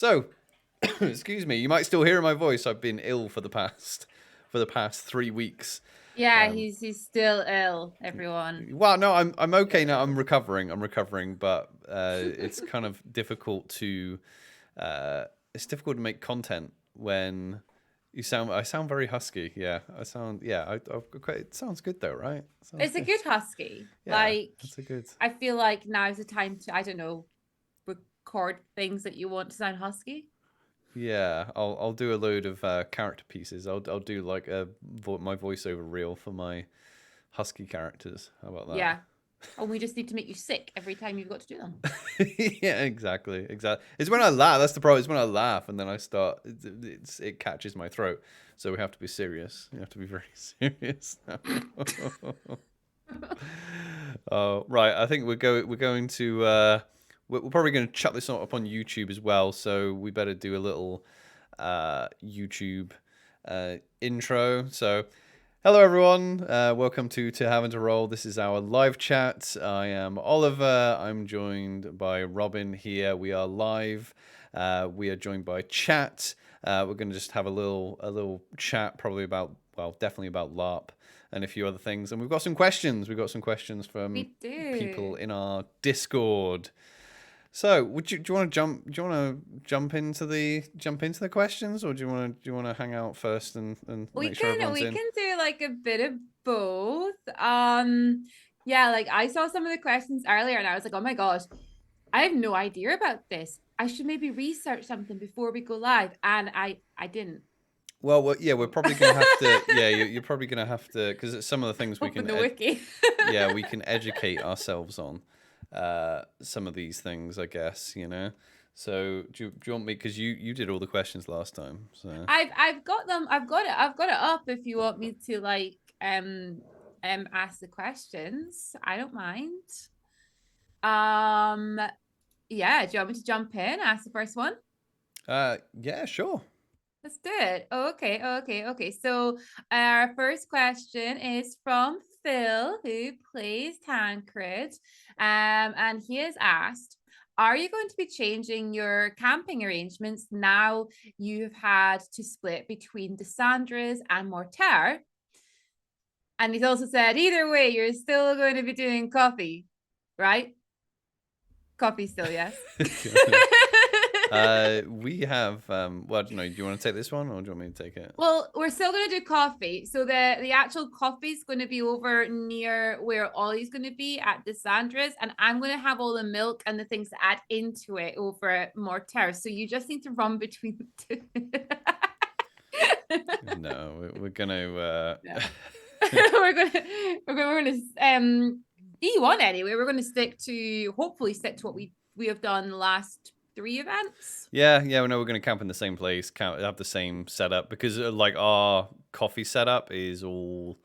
So, excuse me, you might still hear my voice. I've been ill for the past 3 weeks. Yeah, he's still ill, everyone. Well, no, I'm okay now. I'm recovering, but it's kind of difficult to make content when I sound very husky. Yeah, it sounds good though, right? It sounds It's a good. good husky. Yeah, Like, that's a good. I feel like now's the time to, I don't know, record things that you want to sound husky. Yeah, I'll do a load of character pieces. I'll do like my voiceover reel for my husky characters. How about that? Yeah. And we just need to make you sick every time you've got to do them. Yeah, exactly. It's when I laugh. That's the problem. It's when I laugh and then I start. It catches my throat. So we have to be serious. You have to be very serious. Oh, right. I think we're going to. We're probably going to chuck this up on YouTube as well. So we better do a little YouTube intro. So. Hello, everyone. Welcome to 2Have 2Role. This is our live chat. I am Oliver. I'm joined by Robin here. We are live. We are joined by chat. We're going to just have a little chat, probably definitely about LARP and a few other things. And we've got some questions. We've got some questions from We people do. in our Discord. So, do you want to jump into the questions, or do you want to hang out first and We make sure can everyone's we in? can do like a bit of both. Yeah, like I saw some of the questions earlier and I was like, "Oh my gosh, I have no idea about this. I should maybe research something before we go live." And I didn't. Well, yeah, we're So probably gonna have to. Yeah, you're probably gonna have to, because some of the things we open can. the wiki. Yeah, we can educate ourselves on some of these things, I guess. So do you want me? Because you did all the questions last time. So I've got them. I've got it up if you want me to like ask the questions. I don't mind. Um yeah, do you want me to jump in, ask the first one? yeah, sure. Let's do it. Okay. So our first question is from Phil, who plays Tancred. And he has asked, are you going to be changing your camping arrangements now you've had to split between Desandras and Mortar? And he's also said, either way, you're still going to be doing coffee, right? Coffee still, yes. We have. Well, I don't know. Do you want to take this one, or do you want me to take it? Well, we're still going to do coffee. So the actual coffee is going to be over near where Ollie's going to be at the Sandras. And I'm going to have all the milk and the things to add into it over at Mortar. So you just need to run between the two. No, we're gonna. Yeah. we're gonna E1 anyway. We're gonna hopefully stick to what we have done the last 3 events. Yeah. We know we're going to camp in the same place, have the same setup, because like our coffee setup is all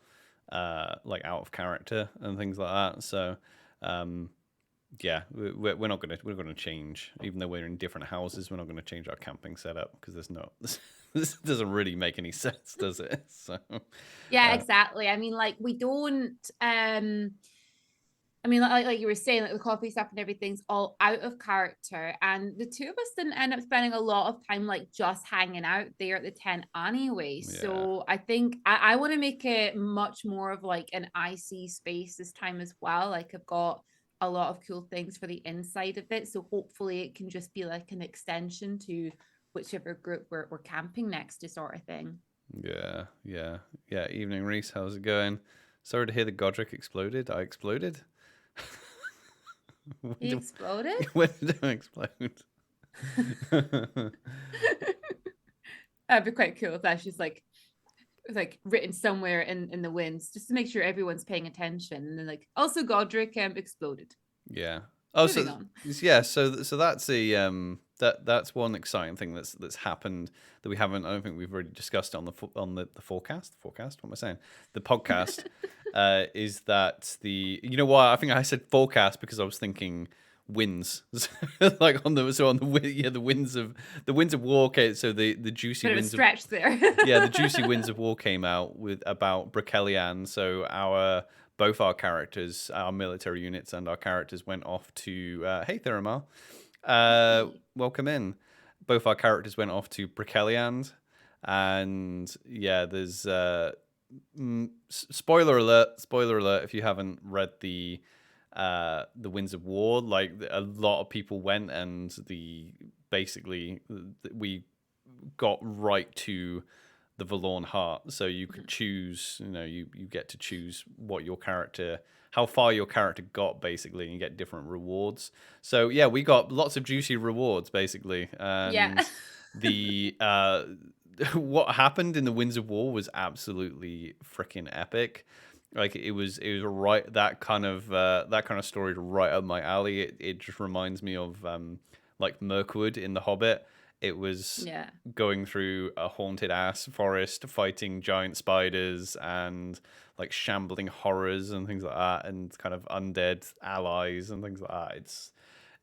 like out of character and things like that. So yeah, we're not gonna change, even though we're in different houses. We're not gonna change our camping setup because there's no this doesn't really make any sense, does it? So Yeah, exactly. I mean, like we don't I mean, like you were saying, like the coffee stuff and everything's all out of character. And the two of us didn't end up spending a lot of time like just hanging out there at the tent anyway. yeah, So I think I want to make it much more of like an IC space this time as well. Like I've got a lot of cool things for the inside of it. So hopefully it can just be like an extension to whichever group we're camping next to, sort of thing. yeah. Evening, Reese. How's it going? Sorry to hear the Godric exploded. I exploded. He exploded. When did I explode? That'd be quite cool if that's just like it's like written somewhere in the winds, just to make sure everyone's paying attention. And then like also Godric exploded. Yeah. Oh, Moving so on. yeah, so that's a that's one exciting thing that's happened that we haven't. I don't think we've already discussed on the forecast. Forecast. What am I saying? The podcast is that you know why I think I said forecast because I was thinking winds like on the winds of war. Okay, so the juicy Bit of a winds of stretch there. yeah, the Juicy Winds of War came out with about Brokelian. So both our characters, our military units, and our characters went off to hey Theramar, Hey. welcome in, both our characters went off to Brikeliand, and yeah, there's spoiler alert, spoiler alert. If you haven't read the Winds of War, like a lot of people went, and basically we got right to the Forlorn Heart, so you could choose. You get to choose what your character, how far your character got, basically, and you get different rewards. So yeah, we got lots of juicy rewards, basically, Yeah. and the what happened in the Winds of War was absolutely freaking epic. Like it was right, that kind of story right up my alley. It just reminds me of like Mirkwood in The Hobbit. It was Yeah. going through a haunted ass forest, fighting giant spiders and like shambling horrors and things like that, and kind of undead allies and things like that.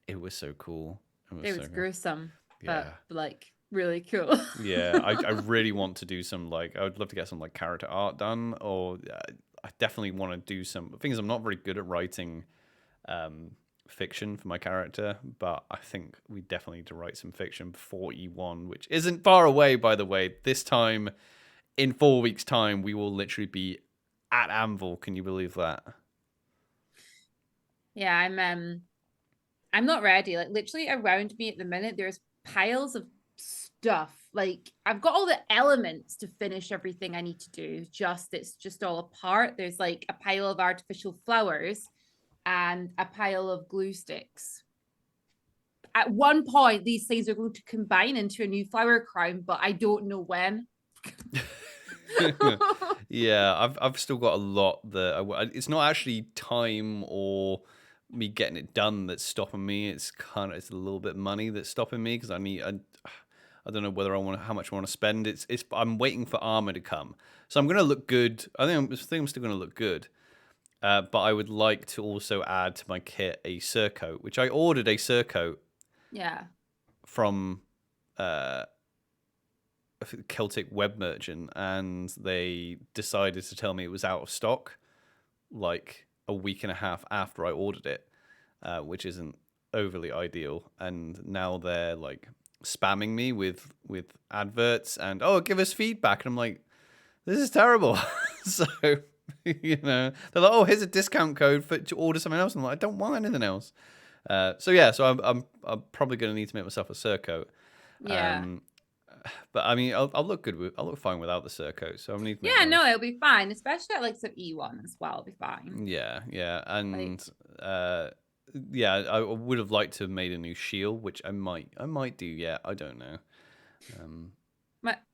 It was so cool. It was It so was cool. gruesome, but Yeah. like really cool. Yeah, I really want to do some, like, I would love to get some like character art done, or I definitely want to do some. The thing is, I'm not very good at writing fiction for my character, but I think we definitely need to write some fiction before E1, which isn't far away, by the way. This time, in 4 weeks' time, we will literally be at Anvil. Can you believe that? Yeah, I'm not ready. Like literally around me at the minute, there's piles of stuff. Like I've got all the elements to finish everything I need to do. It's just all apart. There's like a pile of artificial flowers and a pile of glue sticks. At one point, these things are going to combine into a new flower crown, but I don't know when. Yeah, I've still got a lot that it's not actually time or me getting it done that's stopping me. It's a little bit money that's stopping me, because I don't know whether how much I want to spend. It's I'm waiting for armor to come, so I'm gonna look good. I think I'm still gonna look good. But I would like to also add to my kit a surcoat, which I ordered a surcoat Yeah. from uh, Celtic web merchant, and they decided to tell me it was out of stock like a week and a half after I ordered it, which isn't overly ideal. And now they're like spamming me with adverts and, oh, give us feedback, and I'm like, this is terrible. So they're like, oh, here's a discount code to order something else. I'm like, I don't want anything else. So yeah, so I'm probably going to need to make myself a surcoat. Yeah. Um, but I mean, I'll look good I'll look fine without the surcoat. So I need to make Yeah, my no, it'll be fine, especially at like some E1 as well. It'll be fine. yeah, Like and uh, yeah, I would have liked to have made a new shield, which I might do. Yeah, I don't know. Um,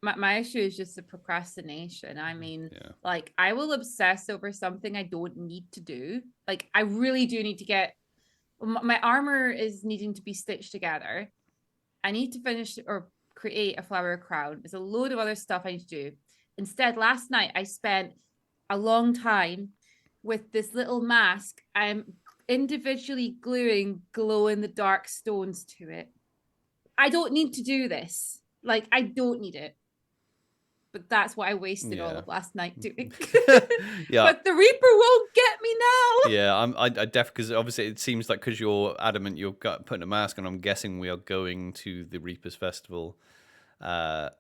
my issue is just the procrastination. I mean, yeah, like I will obsess over something I don't need to do. Like I really do need to get my armor is needing to be stitched together. I need to finish or create a flower crown. There's a load of other stuff I need to do. Instead, last night I spent a long time with this little mask. I'm individually gluing glow in the dark stones to it. I don't need to do this. Like, I don't need it. But that's what I wasted all yeah, of last night doing. yeah. But the Reaper won't get me now. Yeah, I definitely, because obviously it seems like, because you're adamant you're putting a mask on, I'm guessing we are going to the Reapers Festival, uh,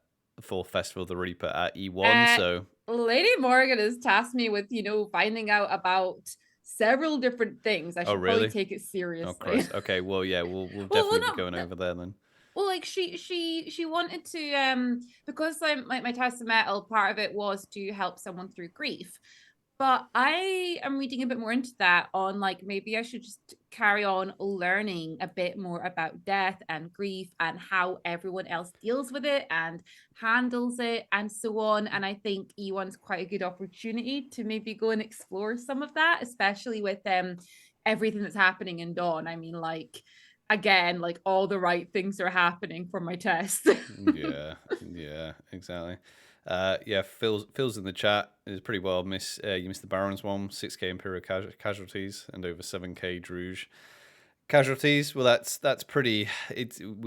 for Festival of the Reaper at E1. Uh, So, Lady Morgan has tasked me with, finding out about several different things. I oh should probably really? take it Oh seriously. Christ. Okay, well yeah, we'll Well, definitely be going no, over there then. well, like she wanted to because I'm like my testamental part of it was to help someone through grief. But I am reading a bit more into that on like maybe I should just carry on learning a bit more about death and grief and how everyone else deals with it and handles it and so on. And I think E1's quite a good opportunity to maybe go and explore some of that, especially with everything that's happening in Dawn. I mean, like again, like all the right things are happening for my test. Yeah, yeah, exactly. Yeah, Phil's in the chat. It's pretty well. You missed the Barons one, 6K Imperial casualties and over 7K Druge casualties. Well, that's pretty.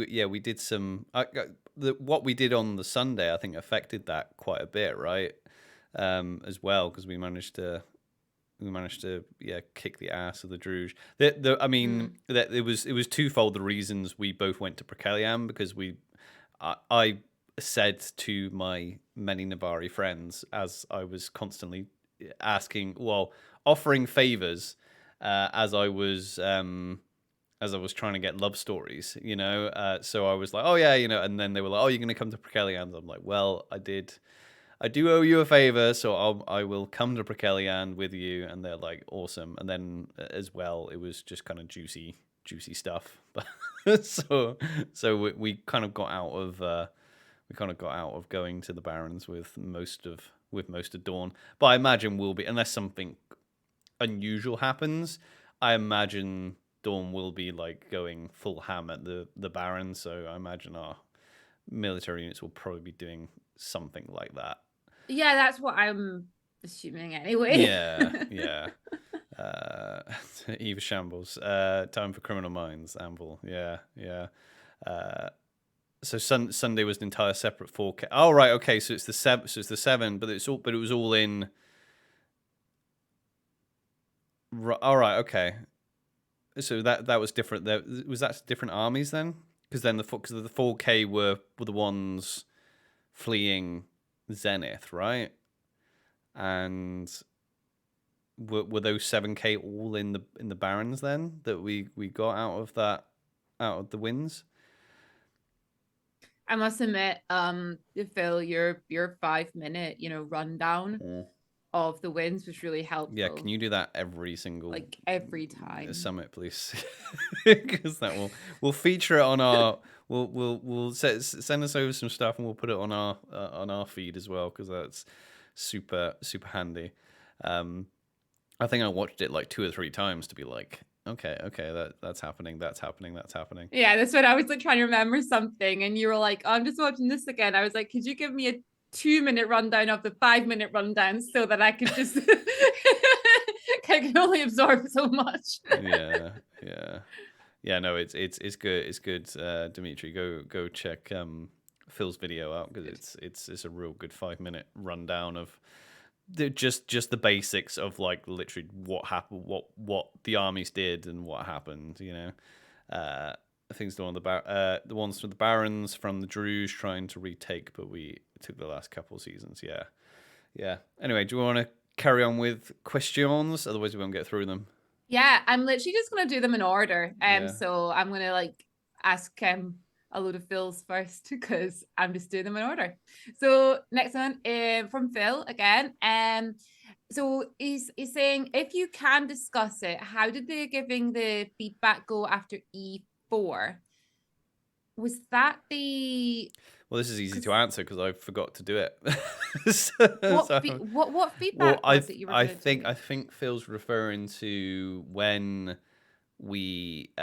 Yeah, we did some. What we did on the Sunday, I think, affected that quite a bit, right? As well, because we managed to kick the ass of the Druge. I mean, Mm. that it was twofold the reasons we both went to Precaliam, because I said to my many Nabari friends as I was constantly asking, well, offering favors as I was trying to get love stories, you know. So I was like, oh yeah, you know, and then they were like, oh, you're gonna come to Prekelian. I'm like, well, I do owe you a favor, so I will come to Prekelian with you. And they're like, awesome. And then as well, it was just kind of juicy stuff. But so we kind of got out of going to the Barrens with most of Dawn. But I imagine we'll be, unless something unusual happens, I imagine Dawn will be like going full ham at the Barrens. So I imagine our military units will probably be doing something like that. Yeah, that's what I'm assuming anyway. Yeah, yeah. Uh, Eva Shambles. Time for Criminal Minds. Anvil. Yeah, yeah. So Sunday was an entire separate 4K. Oh right, okay. So it's the seven. So it's the seven, but it was all in. All right, okay. So that was different. Was that different armies then? Because then the 4K were the ones fleeing Zenith, right? And were those 7K all in the Barrens then that we got out of the wins? I must admit, Phil, your 5 minute, rundown of the wins was really Yeah, can helpful. you do that every single Like every time. summit, please? Because we'll feature it on our we'll send us over some stuff and we'll put it on our feed as well because that's super handy. I think I watched it like 2 or 3 times to be like, okay, that's happening. Yeah, that's what I was like trying to remember something, and you were like, oh, I'm just watching this again. I was like, could you give me a 2 minute rundown of the 5 minute rundown so that I could just I can only absorb so much. Yeah. No, it's good. It's good. Dimitri, go check Phil's video out because it's a real good 5 minute rundown of just the basics of like literally what happened, what the armies did and what happened. You know, things done on the ones from the Barons, from the Druze trying to retake, but we took the last couple of seasons. Yeah. Anyway, do you want to carry on with questions? Otherwise, we won't get through them. Yeah, I'm literally just gonna do them in order. Yeah. So I'm gonna like ask a load of Phil's first because I'm just doing them in order. So next one from Phil again. So he's saying if you can discuss it, how did the giving the feedback go after E4? Was that the Well, this is easy to 'cause answer because I forgot to do it. what Well, feedback was it you were gonna do? I think Phil's referring to when we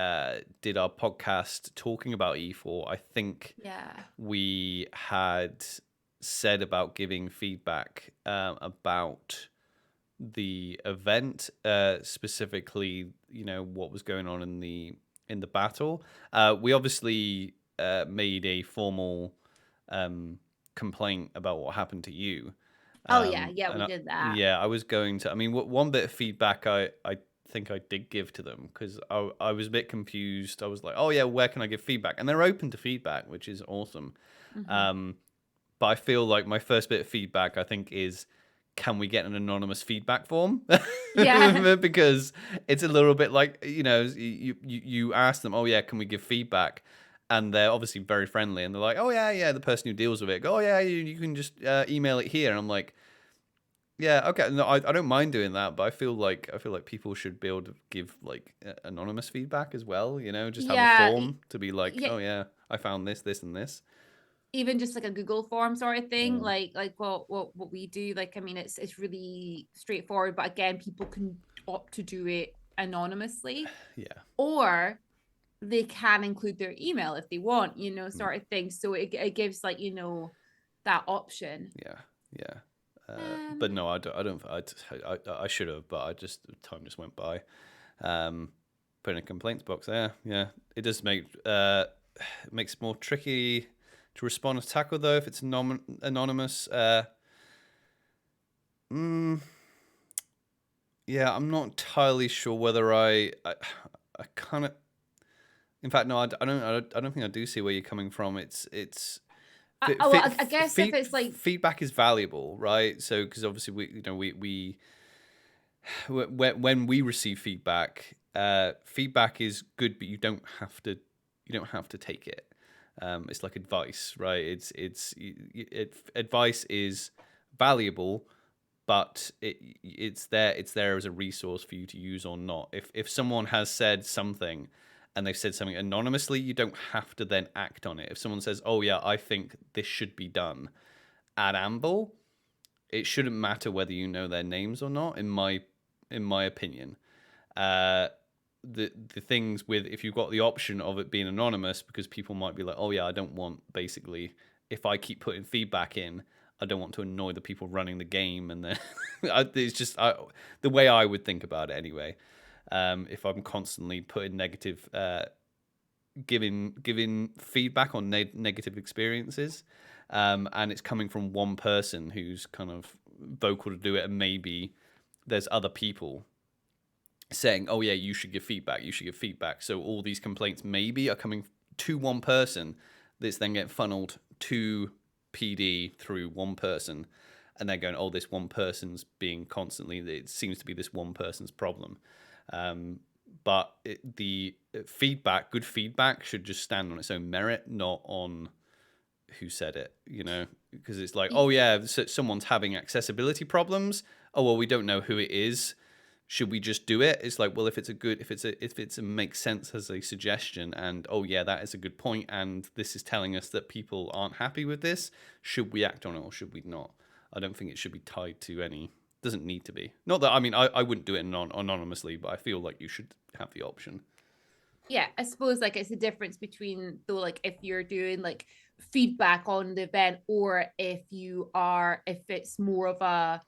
did our podcast talking about E4. I think Yeah. we had said about giving feedback about the event, specifically, you know, what was going on in the battle. We obviously made a formal complaint about what happened to you. Oh yeah, we And did that. yeah, I was going to. I mean, one bit of feedback I think I did give to them because I was a bit confused. I was like, oh yeah, where can I give feedback? And they're open to feedback, which is awesome. Mm-hmm. But I feel like my first bit of feedback, I think, is can we get an anonymous feedback form? Yeah. Because it's a little bit like, you know, you ask them, oh yeah, can we give feedback? And they're obviously very friendly, and they're like, oh yeah, the person who deals with it, go, oh yeah, you can just email it here. And I'm like, yeah, okay, no, I don't mind doing that, but I feel like people should be able to give like anonymous feedback as well. You know, just have a Yeah. form to be like, Yeah. oh yeah, I found this, and this. Even just like a Google form sort of thing, Mm, like what we do. Like, I mean, it's really straightforward, but again, people can opt to do it anonymously, yeah. or they can include their email if they want, Mm. sort of thing. So it gives like, that option. Yeah, yeah. But Um, no, I don't. I should have, but I just time just went by. Put in a complaints box there. Yeah, it does make it makes it more tricky to respond to tackle though if it's anonymous. Mm, yeah, I'm not entirely sure whether I kind of. In fact, no, I don't think I do see where you're coming from. It's I guess if it's like, feedback is valuable, right? So because obviously when we receive feedback, feedback is good, but you don't have to take it. It's like advice, right? Advice is valuable, but it's there as a resource for you to use or not. If someone has said something and they've said something anonymously, you don't have to then act on it. If someone says, "Oh yeah, I think this should be done," at Amble, it shouldn't matter whether you know their names or not. In my opinion, uh, the things with if you've got the option of it being anonymous, because people might be like, oh yeah, I don't want, basically, if I keep putting feedback in, I don't want to annoy the people running the game, and then it's just the way I would think about it anyway. If I'm constantly putting negative, giving feedback on negative experiences, and it's coming from one person who's kind of vocal to do it, and maybe there's other people saying, "Oh yeah, you should give feedback. You should give feedback." So all these complaints maybe are coming to one person that's then getting funneled to PD through one person, and they're going, "Oh, this one person's being constantly. It seems to be this one person's problem." But the feedback, good feedback, should just stand on its own merit, not on who said it. Because it's like, "Oh yeah, someone's having accessibility problems. Oh well, we don't know who it is. Should we just do it?" It's like, well, if it's a makes sense as a suggestion, and oh yeah, that is a good point, and this is telling us that people aren't happy with this, should we act on it or should we not? I don't think it should be tied to any. Doesn't need to be. Not that, I mean, I wouldn't do it anonymously, but I feel like you should have the option. yeah, I suppose like it's the difference between though, like if you're doing like feedback on the event, or if it's more of a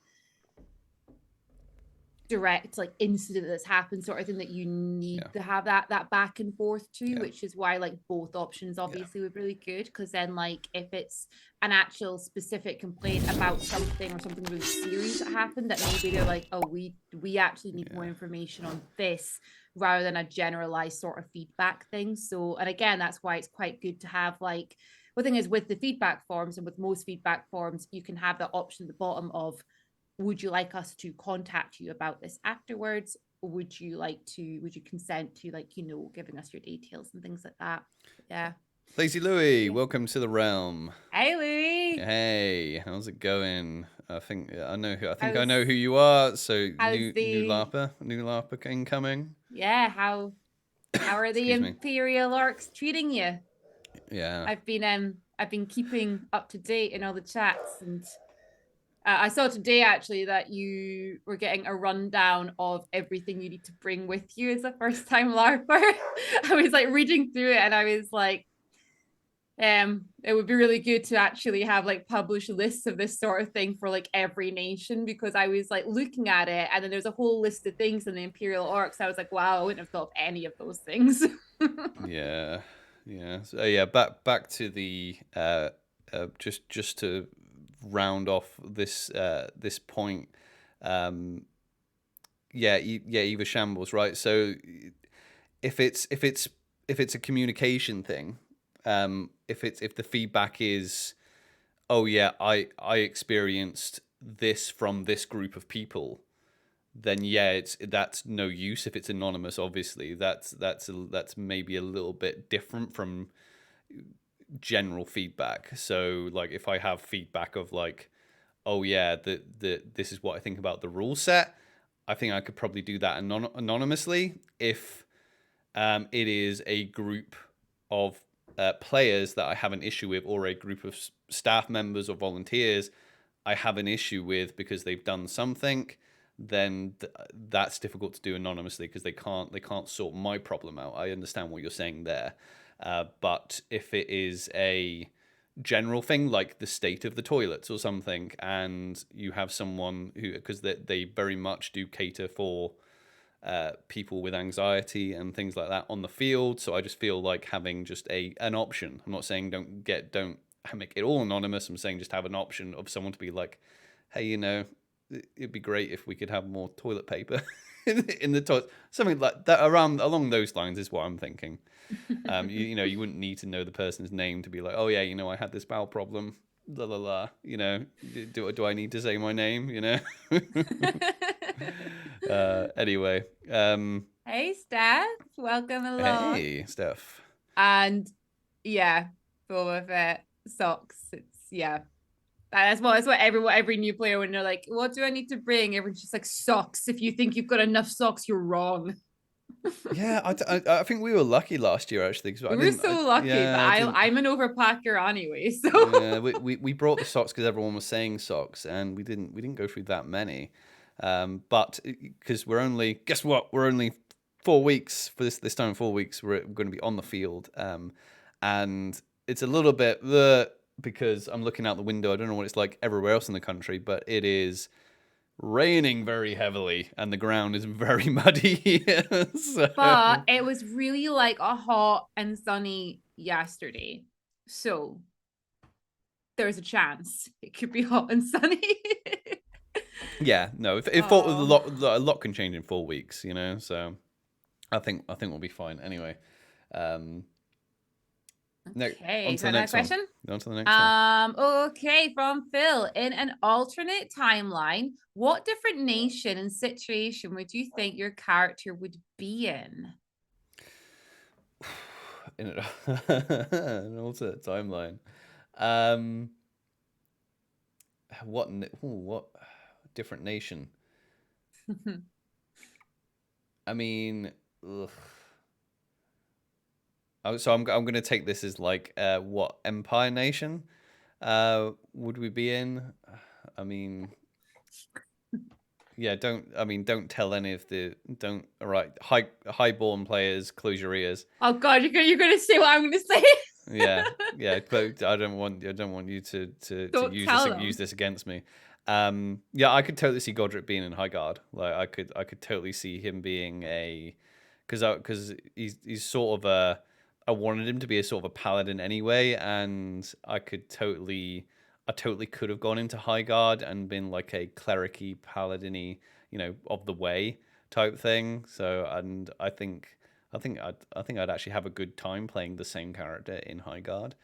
direct like incident that's happened sort of thing that you need Yeah. to have that back and forth to, Yeah. which is why like both options Yeah. obviously would be really good, because then like if it's an actual specific complaint about something or something really serious that happened, that maybe they're like, oh, we actually need more information on this, rather than a generalized sort of feedback thing. So, and again, that's why it's quite good to have like, the thing is with the feedback forms, and with most feedback forms, you can have the option at the bottom of, would you like us to contact you about this afterwards? Or would you consent to, like, giving us your details and things like that? Yeah. Lazy Louie, welcome to the realm. Hey, Louie. Hey, how's it going? I How's know who you are. So how's new the LARPer incoming. yeah, how are the Excuse me. Imperial orcs treating you? Yeah. I've been keeping up to date in all the chats, and I saw today actually that you were getting a rundown of everything you need to bring with you as a first time LARPer. I was like reading through it, and I was like, it would be really good to actually have like published lists of this sort of thing for like every nation, because I was like looking at it, and then there's a whole list of things in the Imperial Orcs. I was like, wow, I wouldn't have thought of any of those things. Yeah. Yeah. So yeah, back to the just to round off this point. Um yeah, Eva Shambles, right? So if it's a communication thing, if the feedback is, oh yeah, I experienced this from this group of people, then yeah, that's no use. If it's anonymous, obviously that's maybe a little bit different from general feedback. So like if I have feedback of like, oh yeah, this is what I think about the rule set, I think I could probably do that anonymously. If it is a group of players that I have an issue with, or a group of staff members or volunteers I have an issue with because they've done something, then that's difficult to do anonymously, because they can't sort my problem out. I understand what you're saying there, but if it is a general thing like the state of the toilets or something, and you have someone who, because they very much do cater for people with anxiety and things like that on the field. So I just feel like having just an option. I'm not saying don't make it all anonymous. I'm saying just have an option of someone to be like, hey, it'd be great if we could have more toilet paper in the toilet. Something like that, along those lines is what I'm thinking. You wouldn't need to know the person's name to be like, oh yeah, I had this bowel problem. La la la. Do I need to say my name? Anyway. Hey, Steph, welcome along. Hey, Steph. And yeah, full of socks. That's what every new player, when they're like, what do I need to bring? Everyone's just like, socks. If you think you've got enough socks, you're wrong. Yeah, I think we were lucky last year actually because We were so lucky, but I didn't. I'm an overpacker anyway, so Yeah, we brought the socks because everyone was saying socks, and we didn't go through that many, but because guess what? We're only 4 weeks for this time. 4 weeks we're going to be on the field, and it's a little bit because I'm looking out the window. I don't know what it's like everywhere else in the country, but it is raining very heavily, and the ground is very muddy. but it was really like a hot and sunny yesterday. So there's a chance it could be hot and sunny. Yeah, no, if a lot can change in 4 weeks, so I think we'll be fine. Anyway, Okay, on is to the that another next one. question? On to the next one. Okay, from Phil. In an alternate timeline, what different nation and situation would you think your character would be in? In an alternate timeline. Um, what different nation? I mean, ugh. So I'm going to take this as like what Empire nation would we be in? I mean, yeah, don't tell any of don't. All right, highborn players, close your ears. Oh God, you're gonna say what I'm gonna say. Yeah, but I don't want you to Don't tell them. use this against me. Yeah, I could totally see Godric being in High Guard. Like I could totally see him being because he's sort of I wanted him to be a sort of a paladin anyway, and I totally could have gone into High Guard and been like a clericy paladin-y, of the way type thing. So, and I think I'd actually have a good time playing the same character in High Guard,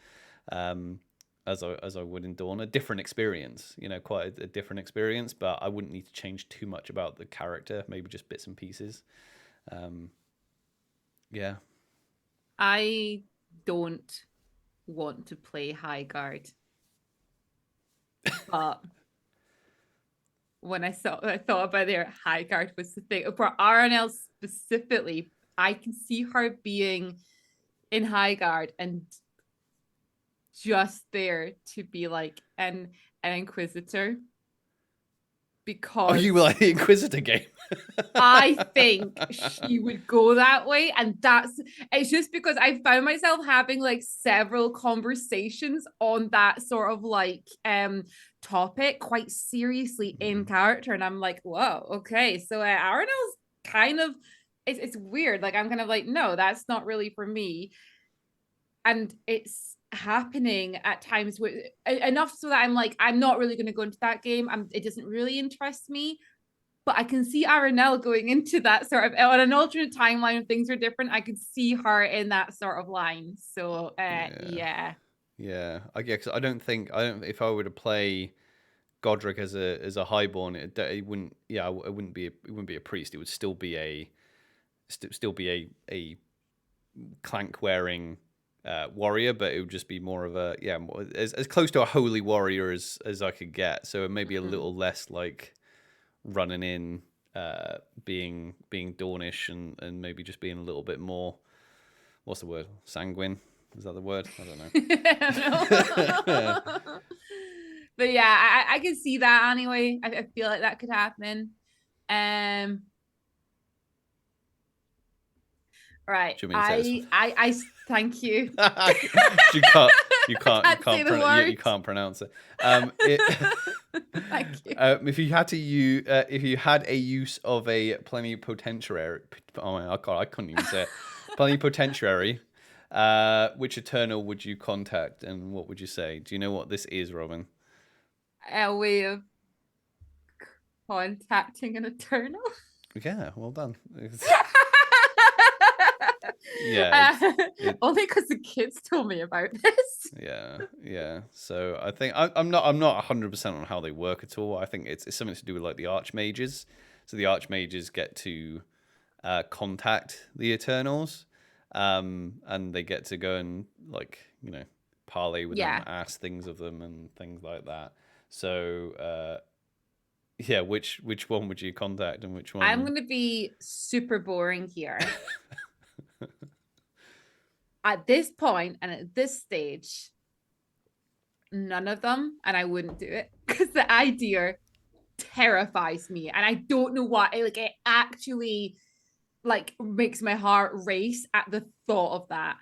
as I would in Dawn. A different experience, quite a different experience, but I wouldn't need to change too much about the character. Maybe just bits and pieces. Yeah. I don't want to play High Guard, but when I thought about their High Guard was the thing for RNL specifically. I can see her being in High Guard and just there to be like an inquisitor, Oh, you because like the Inquisitor game? I think she would go that way. And it's just because I found myself having like several conversations on that sort of like topic quite seriously in character. And I'm like, whoa, okay. So Arenel's kind of, it's weird. Like I'm kind of like, no, that's not really for me. And it's happening at times where enough so that I'm like, I'm not really going to go into that game. It doesn't really interest me. But I can see Aranel going into that sort of on an alternate timeline when things are different. I could see her in that sort of line. So yeah. Yeah, I guess I don't think if I were to play Godric as a highborn, it wouldn't. Yeah, it wouldn't be a priest. It would still be a clank wearing warrior, but it would just be more of a as close to a holy warrior as I could get. So it may be a little less like running in, being Dornish, and maybe just being a little bit more. What's the word? Sanguine. Is that the word? I don't know. But yeah, I can see that anyway. I feel like that could happen. Right. Do you want me to say this one? I thank you. you can't you can't pronounce it. Thank you. If you had to if you had a use of a plenipotentiary, oh my God, I couldn't even say it. Plenipotentiary, which Eternal would you contact, and what would you say? Do you know what this is, Robin? A way of contacting an Eternal. Yeah, well done. Yeah, it Only because the kids told me about this. yeah. So I think I'm not 100% on how they work at all. I think it's something to do with like the archmages. So the archmages get to contact the Eternals, and they get to go and like parley with them, Yeah, ask things of them, and things like that. So yeah, which one would you contact, and which I'm one? going to be super boring here. At this point and at this stage, none of them, and I wouldn't do it because the idea terrifies me, and I don't know why. It actually like makes my heart race at the thought of that.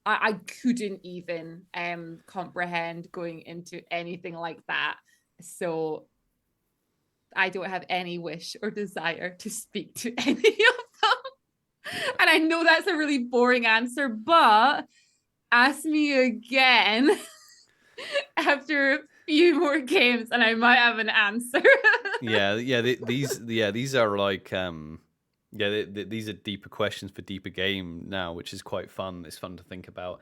I couldn't even comprehend going into anything like that. So I don't have any wish or desire to speak to any of them. Yeah. And I know that's a really boring answer, but ask me again after a few more games and I might have an answer. These are like these are deeper questions for deeper game now, which is quite fun. It's fun to think about.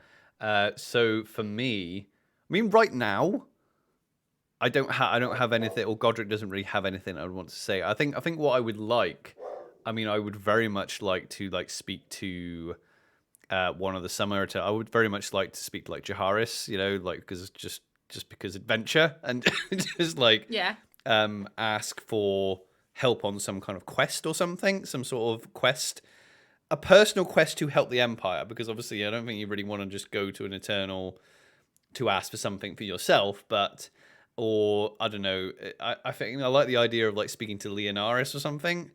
So for me, I mean, right now, I don't have anything, or Godric doesn't really have anything I would want to say. I think what I would like, I mean, I would very much like to like speak to one of the summer. I would very much like to speak to like Jaharis, like because just because adventure and just like Yeah. ask for help on some kind of quest or something, some sort of quest, a personal quest to help the Empire. Because obviously, I don't think you really want to just go to an Eternal to ask for something for yourself, but or I don't know. I think I like the idea of like speaking to Leonaris or something.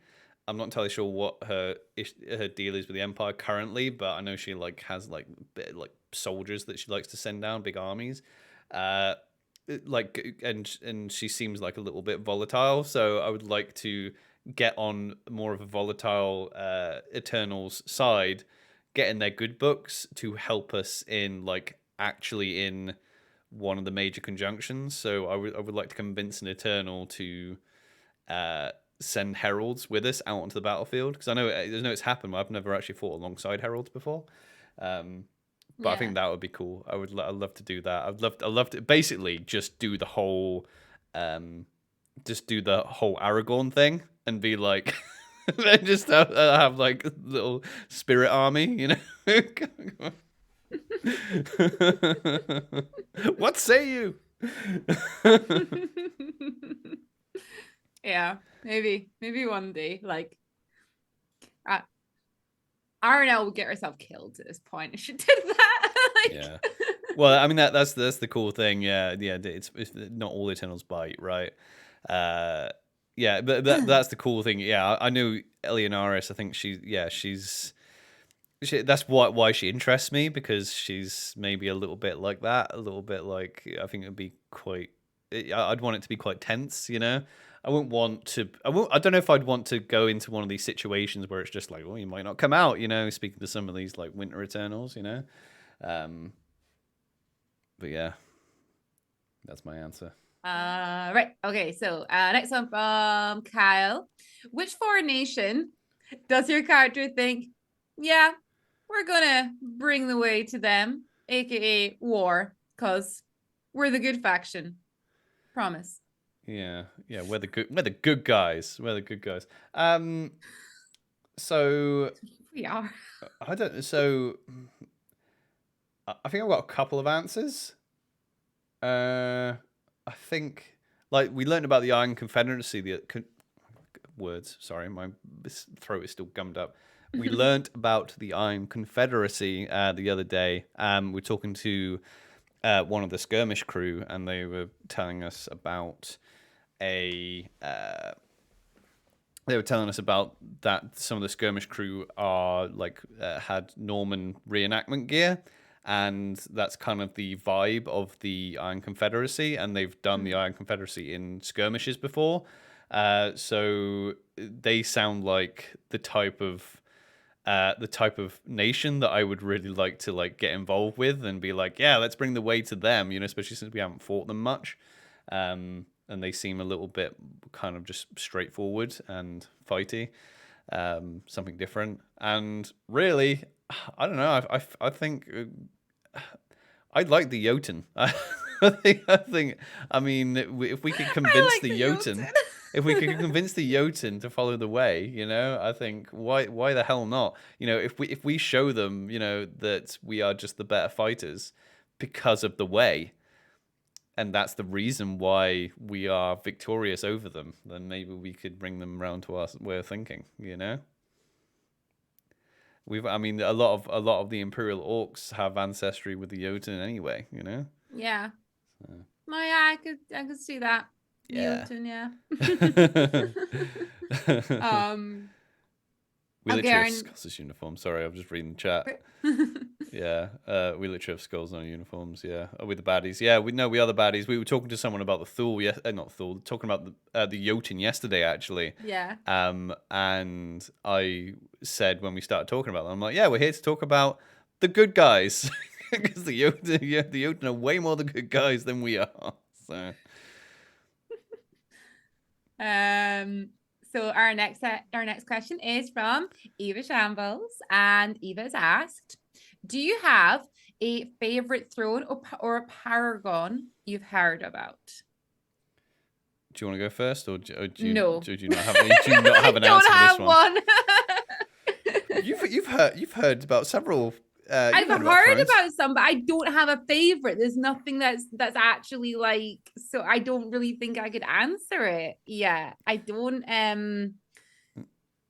I'm not entirely sure what her deal is with the Empire currently, but I know she like has like like soldiers that she likes to send down, big armies. Uh, and she seems like a little bit volatile, so I would like to get on more of a volatile Eternals side, get in their good books to help us in like actually in one of the major conjunctions. So I would like to convince an Eternal to uh, send heralds with us out onto the battlefield, because I know it's happened, but I've never actually fought alongside heralds before. Um, but I Yeah. think that would be cool. I'd love to do that. I'd love to basically um, just do the whole Aragorn thing and be like, and just have like a little spirit army, What say you? Yeah. Maybe one day. Like uh, RNL would get herself killed at this point if she did that. Yeah. Well, I mean that's the cool thing. Yeah. It's not all Eternals bite, right? Uh, yeah, but that's the cool thing. Yeah, I knew Eleonaris. I think that's why she interests me, because she's maybe a little bit like that, a little bit like, I think it would be quite. I'd want it to be quite tense, I wouldn't want to. I don't know if I'd want to go into one of these situations where it's just like, well, you might not come out, Speaking to some of these like Winter Eternals, Um, but yeah, that's my answer. Right. Okay. So next one from Kyle. Which foreign nation does your character think, yeah, we're gonna bring the way to them, aka war, because we're the good faction. Promise. Yeah, we're the good guys. We're the good guys. So We are. I don't. So I think I've got a couple of answers. I think like we learned about the Iron Confederacy. Words. Sorry, my throat is still gummed up. We learned about the Iron Confederacy the other day. We're talking to one of the skirmish crew, and they were telling us about a. They were telling us about that some of the skirmish crew are like had Norman reenactment gear, and that's kind of the vibe of the Iron Confederacy, and they've done the Iron Confederacy in skirmishes before. So they sound like the type of nation that I would really like to like get involved with and be like, yeah, let's bring the way to them, especially since we haven't fought them much. And they seem a little bit kind of just straightforward and fighty, something different. And really, I don't know. I think I'd like the Jotun. I think. I mean, if we could convince I like the the Jotun, if we could Jotun. convince the Jotun to follow the way, I think why the hell not? If we show them, that we are just the better fighters because of the way, and that's the reason why we are victorious over them, then maybe we could bring them around to our way of thinking. I mean, a lot of the Imperial Orcs have ancestry with the Jotun anyway. Yeah. No, yeah, I could see that. Yeah. Jotun, yeah. We um literally have again. skulls uniforms. Sorry, I'm just reading the chat. Yeah, we literally have skulls on our uniforms. Yeah, with the baddies. Yeah, we know we are the baddies. We were talking to someone about the Thule. Not Thule. Talking about the Jotun yesterday, actually. Yeah. And I said when we started talking about them, I'm like, yeah, we're here to talk about the good guys because the Jotun are way more the good guys than we are. So. Um, so our next question is from Eva Shambles, and Eva's asked, "Do you have a favorite throne or a paragon you've heard about?" Do you want to go first, or do you No, do you not have do you not I have an don't answer for this have one? one. You've heard about several. I've You've heard about heard thrones. about some, but I don't have a favorite. There's nothing that's actually like, so I don't really think I could answer it. Yeah, I don't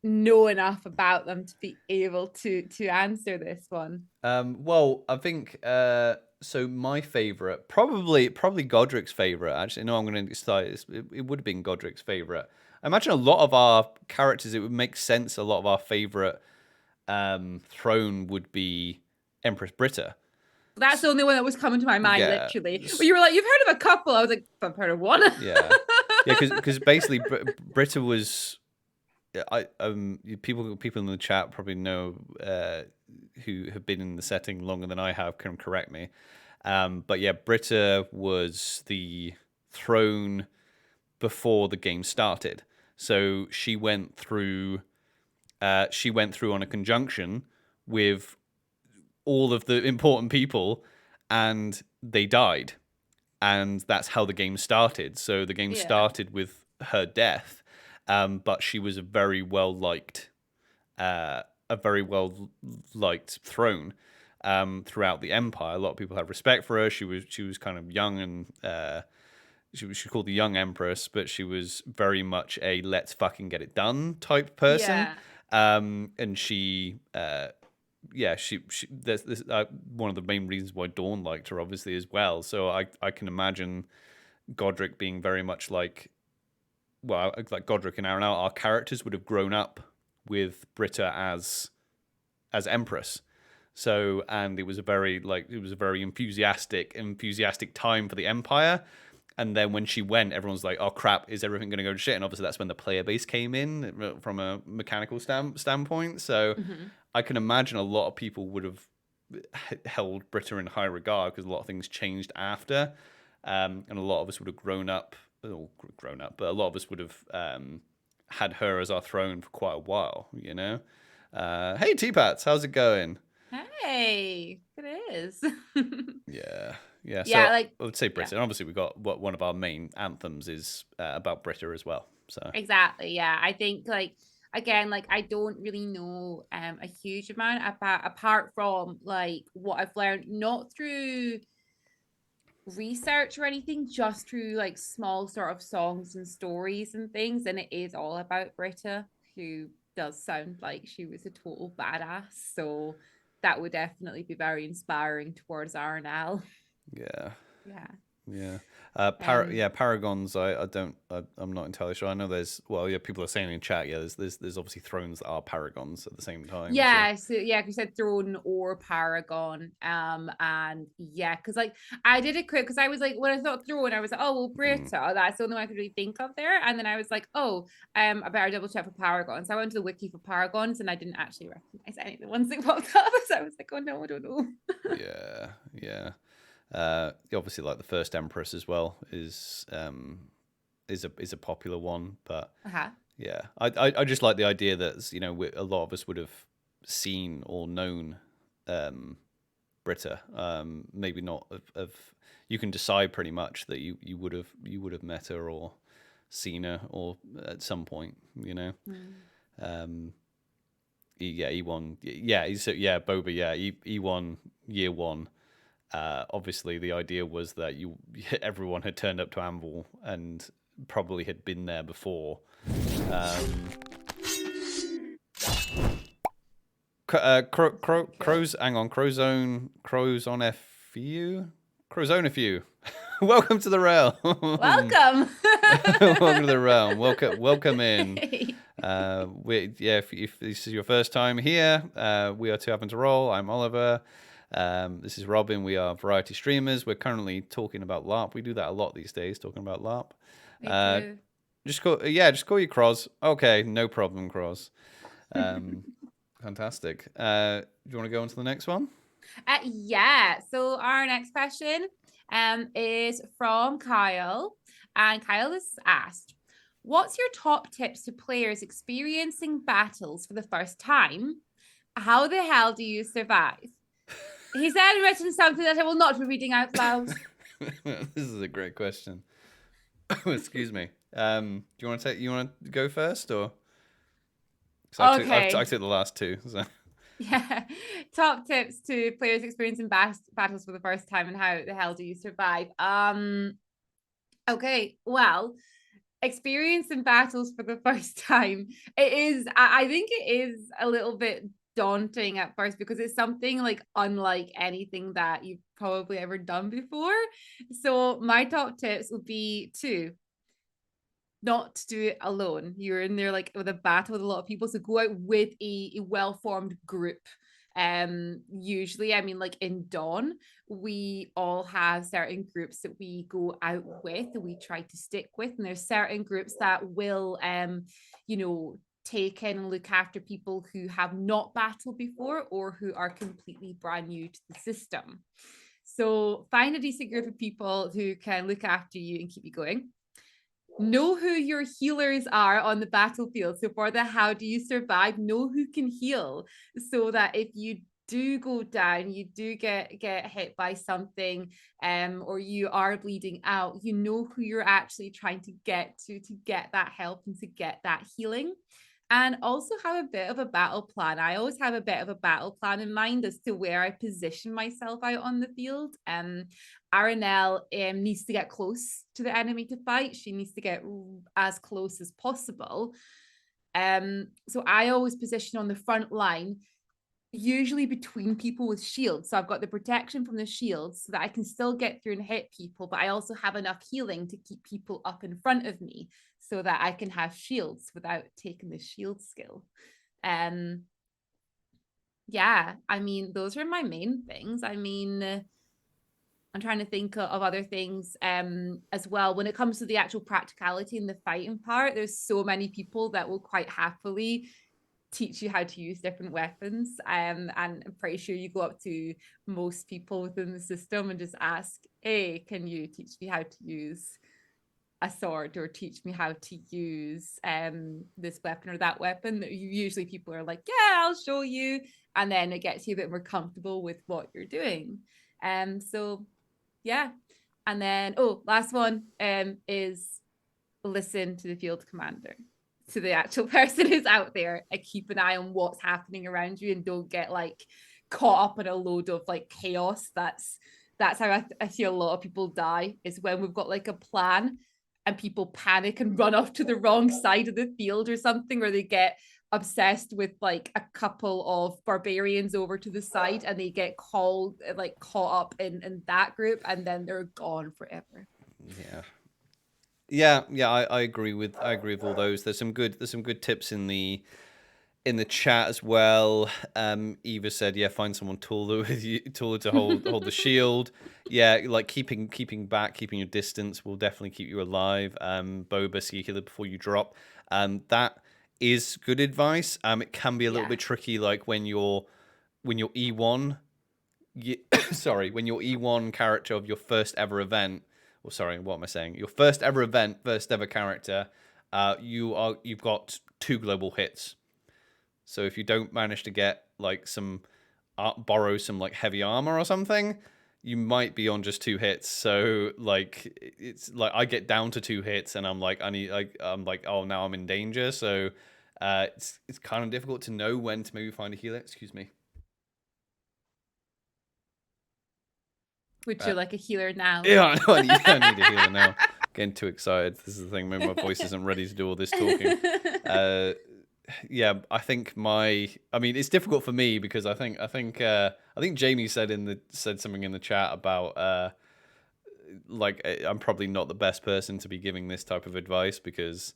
know enough about them to be able to answer this one. Well, I think so. My favorite, probably Godric's favorite. Actually, no, I'm going to start. It would have been Godric's favorite. I imagine a lot of our characters. It would make sense. A lot of our favorite throne would be Empress Britta. That's the only one that was coming to my mind, Yeah, literally. But you were like, you've heard of a couple. I was like, I've heard of one. yeah. Because basically Britta was. People in the chat probably know who have been in the setting longer than I have can correct me. But yeah, Britta was the throne before the game started. So she went through on a conjunction with all of the important people, and they died, and that's how the game started. So the game Yeah. started with her death, but she was a very well liked throne throughout the empire. A lot of people have respect for her. She was kind of young, and she was called the young empress, but she was very much a let's fucking get it done type person. Yeah. And she yeah, she there's this one of the main reasons why Dawn liked her, obviously, as well. So I can imagine Godric being very much like, well, like Godric and Aaron, our characters would have grown up with Britta as Empress. So, and it was a very enthusiastic time for the Empire. And then when she went, everyone's like, "Oh crap, is everything going to go to shit?" And obviously, that's when the player base came in from a mechanical standpoint. So, Hmm. I can imagine a lot of people would have held Britta in high regard because a lot of things changed after, and a lot of us would have but a lot of us would have had her as our throne for quite a while. Hey, T-Pats, how's it going? Hey, it is. Yeah, yeah. Yeah, So like, I would say yeah, Britta. And obviously, we got one of our main anthems is about Britta as well. So exactly. Yeah, I think like again, like I don't really know a huge amount about apart from like what I've learned, not through research or anything, just through like small sort of songs and stories and things. And it is all about Britta, who does sound like she was a total badass. So that would definitely be very inspiring towards RNL. yeah, Yeah. yeah. Um Paragons. I'm not entirely sure. I know yeah, people are saying in chat. Yeah, there's obviously thrones that are paragons at the same time. So Yeah, so yeah, you said throne or paragon. And yeah, because like I did it quick because I was like, when I thought throne, I was like, oh well, mm, Britta, that's the only one I could really think of there. And then I was like, oh, I better double check for paragon. So I went to the wiki for paragons and I didn't actually recognize any of the ones that popped up. So I was like, oh no, I don't know. yeah, yeah. Obviously, like the first Empress as well is a popular one, but Uh-huh. yeah, I just like the idea that a lot of us would have seen or known Britta. Maybe not of you can decide pretty much that you would have met her or seen her or at some point, you know. Um, yeah, E1. Yeah, so yeah, Boba. Yeah, E1 year one. Obviously, the idea was that everyone had turned up to Anvil and probably had been there before. Um, crows. Hang on, crows on FU. Crowzone a few. Welcome to the realm. Welcome. Welcome to the realm. Welcome in. If this is your first time here, we are 2Have 2Role. I'm Oliver. This is Robin. We are variety streamers. We're currently talking about LARP. We do that a lot these days, talking about LARP. We do. Just call you Croz. Okay, no problem, Croz. Fantastic. Do you want to go on to the next one? Yeah. So our next question is from Kyle. And Kyle has asked, what's your top tips to players experiencing battles for the first time? How the hell do you survive? He said written something that I will not be reading out loud. This is a great question. Excuse me. Do you want to go first or? Okay. I took the last two. So. Yeah. Top tips to players experiencing battles for the first time and how the hell do you survive? Okay. Well, experiencing battles for the first time, I think it is a little bit daunting at first because it's something like unlike anything that you've probably ever done before. So my top tips would be to not do it alone. You're in there like with a battle with a lot of people, so go out with a well-formed group. Usually, I mean, like in Dawn, we all have certain groups that we go out with and we try to stick with, and there's certain groups that will you know, take in and look after people who have not battled before or who are completely brand new to the system. So find a decent group of people who can look after you and keep you going. Know who your healers are on the battlefield. So for the how do you survive, know who can heal so that if you do go down, you do get hit by something, or you are bleeding out, you know who you're actually trying to get that help and to get that healing. And also have a bit of a battle plan. I always have a bit of a battle plan in mind as to where I position myself out on the field. Aranelle needs to get close to the enemy to fight. She needs to get as close as possible. So I always position on the front line, usually between people with shields. So I've got the protection from the shields so that I can still get through and hit people, but I also have enough healing to keep people up in front of me so that I can have shields without taking the shield skill. Yeah, I mean, those are my main things. I mean, I'm trying to think of other things as well. When it comes to the actual practicality and the fighting part, there's so many people that will quite happily teach you how to use different weapons. And I'm pretty sure you go up to most people within the system and just ask, hey, can you teach me how to use a sword or teach me how to use this weapon or that weapon? Usually people are like, yeah, I'll show you. And then it gets you a bit more comfortable with what you're doing. So yeah. And then, last one is listen to the field commander, to the actual person who's out there, and keep an eye on what's happening around you and don't get like caught up in a load of like chaos. That's how I see a lot of people die, is when we've got like a plan and people panic and run off to the wrong side of the field or something, or they get obsessed with like a couple of barbarians over to the side and they get caught up in that group and then they're gone forever. I agree with all those. There's some good tips in the chat as well. Eva said, yeah, find someone taller with you, taller to hold the shield. Yeah, like keeping back, keeping your distance will definitely keep you alive. Boba, see a healer before you drop. That is good advice. It can be a little bit tricky, like when you're E1. Sorry, when your E1 character of your first ever event. Or sorry, what am I saying? Your first ever event, first ever character. You've got 2 global hits. So if you don't manage to get like some borrow some like heavy armor or something, you might be on just 2 hits. So like it's like I get down to 2 hits and I'm like I'm like, oh, now I'm in danger. So it's kind of difficult to know when to maybe find a healer. Excuse me. Would you like a healer now? Yeah, I know. I need a healer now. Getting too excited. This is the thing. Maybe my voice isn't ready to do all this talking. Yeah, I think I mean, it's difficult for me because I think Jamie said something in the chat about like I'm probably not the best person to be giving this type of advice because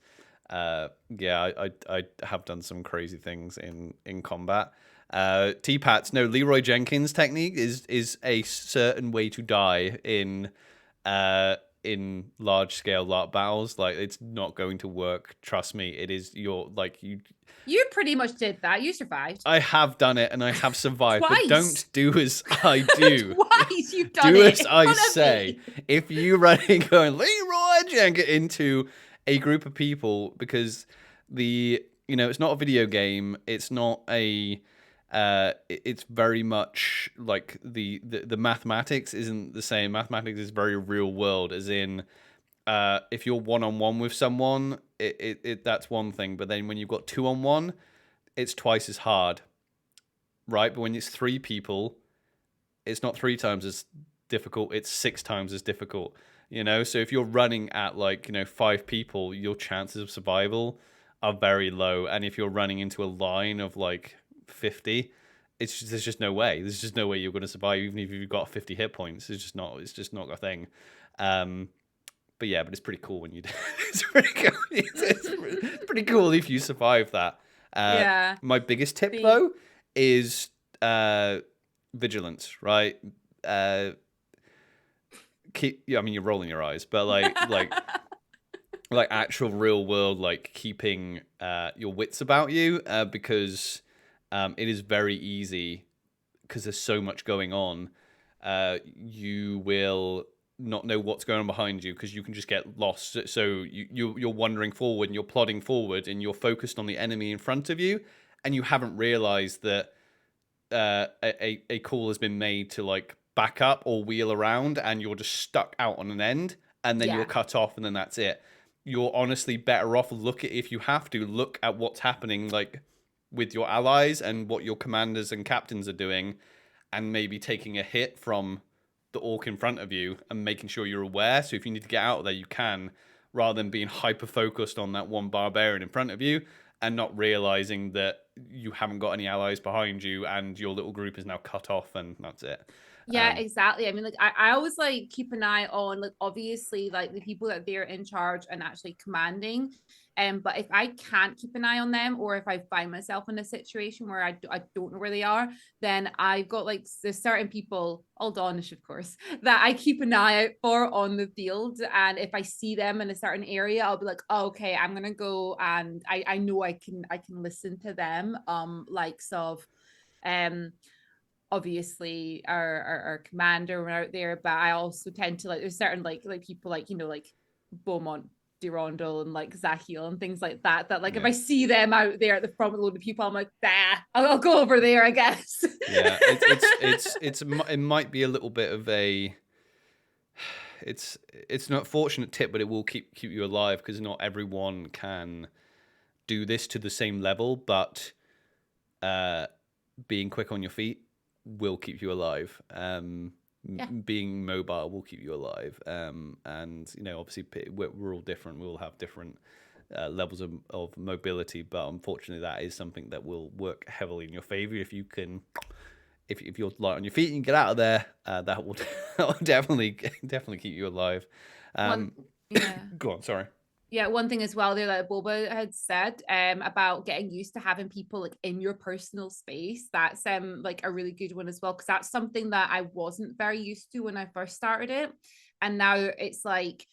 yeah, I have done some crazy things in combat. T-Pats, no, Leroy Jenkins technique is a certain way to die in large scale LARP battles. Like it's not going to work. Trust me. It is your like you. You pretty much did that. You survived. I have done it and I have survived, but don't Twice. do as I do. Twice you've done Do it as in I front of say. me. If you running going Leroy Jenkins into a group of people, because it's not a video game. It's not a it's very much like the mathematics isn't the same. Mathematics is very real world, as in if you're one on one with someone, it that's one thing. But then when you've got 2-on-1, it's twice as hard, right? But when it's 3 people, it's not 3 times as difficult, it's 6 times as difficult. So if you're running at 5 people, your chances of survival are very low. And if you're running into a line of like 50, there's just no way. There's just no way you're going to survive, even if you've got 50 hit points. It's just not a thing. But yeah, but it's pretty cool when you do. It's pretty cool. It's pretty cool if you survive that. Yeah. My biggest tip See? though is vigilance, right? Uh, I mean, you're rolling your eyes, but like actual real world, like keeping your wits about you, because it is very easy because there's so much going on. You will not know what's going on behind you because you can just get lost. So you're wandering forward and you're plodding forward and you're focused on the enemy in front of you, and you haven't realized that a call has been made to like back up or wheel around, and you're just stuck out on an end, and then you're Yeah. cut off, and then that's it. You're honestly better off if you have to look at what's happening, like with your allies and what your commanders and captains are doing, and maybe taking a hit from the orc in front of you and making sure you're aware. So if you need to get out of there, you can, rather than being hyper focused on that one barbarian in front of you and not realizing that you haven't got any allies behind you and your little group is now cut off, and that's it. Yeah, exactly. I mean, like I always like keep an eye on like obviously like the people that they're in charge and actually commanding. But if I can't keep an eye on them, or if I find myself in a situation where I don't know where they are, then I've got like there's certain people, Aldonish of course, that I keep an eye out for on the field. And if I see them in a certain area, I'll be like, oh, okay, I'm gonna go, and I know I can listen to them. Likes of obviously our commander when out there, but I also tend to like there's certain like people like like Beaumont Durandal and like Zachiel and things like that like if I see them out there at the front with a load of people, I'm like, I'll go over there, I guess. Yeah, it might be a little bit of a it's not fortunate tip, but it will keep you alive because not everyone can do this to the same level, but being quick on your feet will keep you alive. Yeah. Being mobile will keep you alive. And obviously we're all different. We'll have different levels of mobility, but unfortunately, that is something that will work heavily in your favor if you can. If you're light on your feet and you get out of there, that will definitely keep you alive. Yeah. Go on, sorry. Yeah, one thing as well there that Boba had said about getting used to having people like in your personal space. That's like a really good one as well, because that's something that I wasn't very used to when I first started it. And now it's like,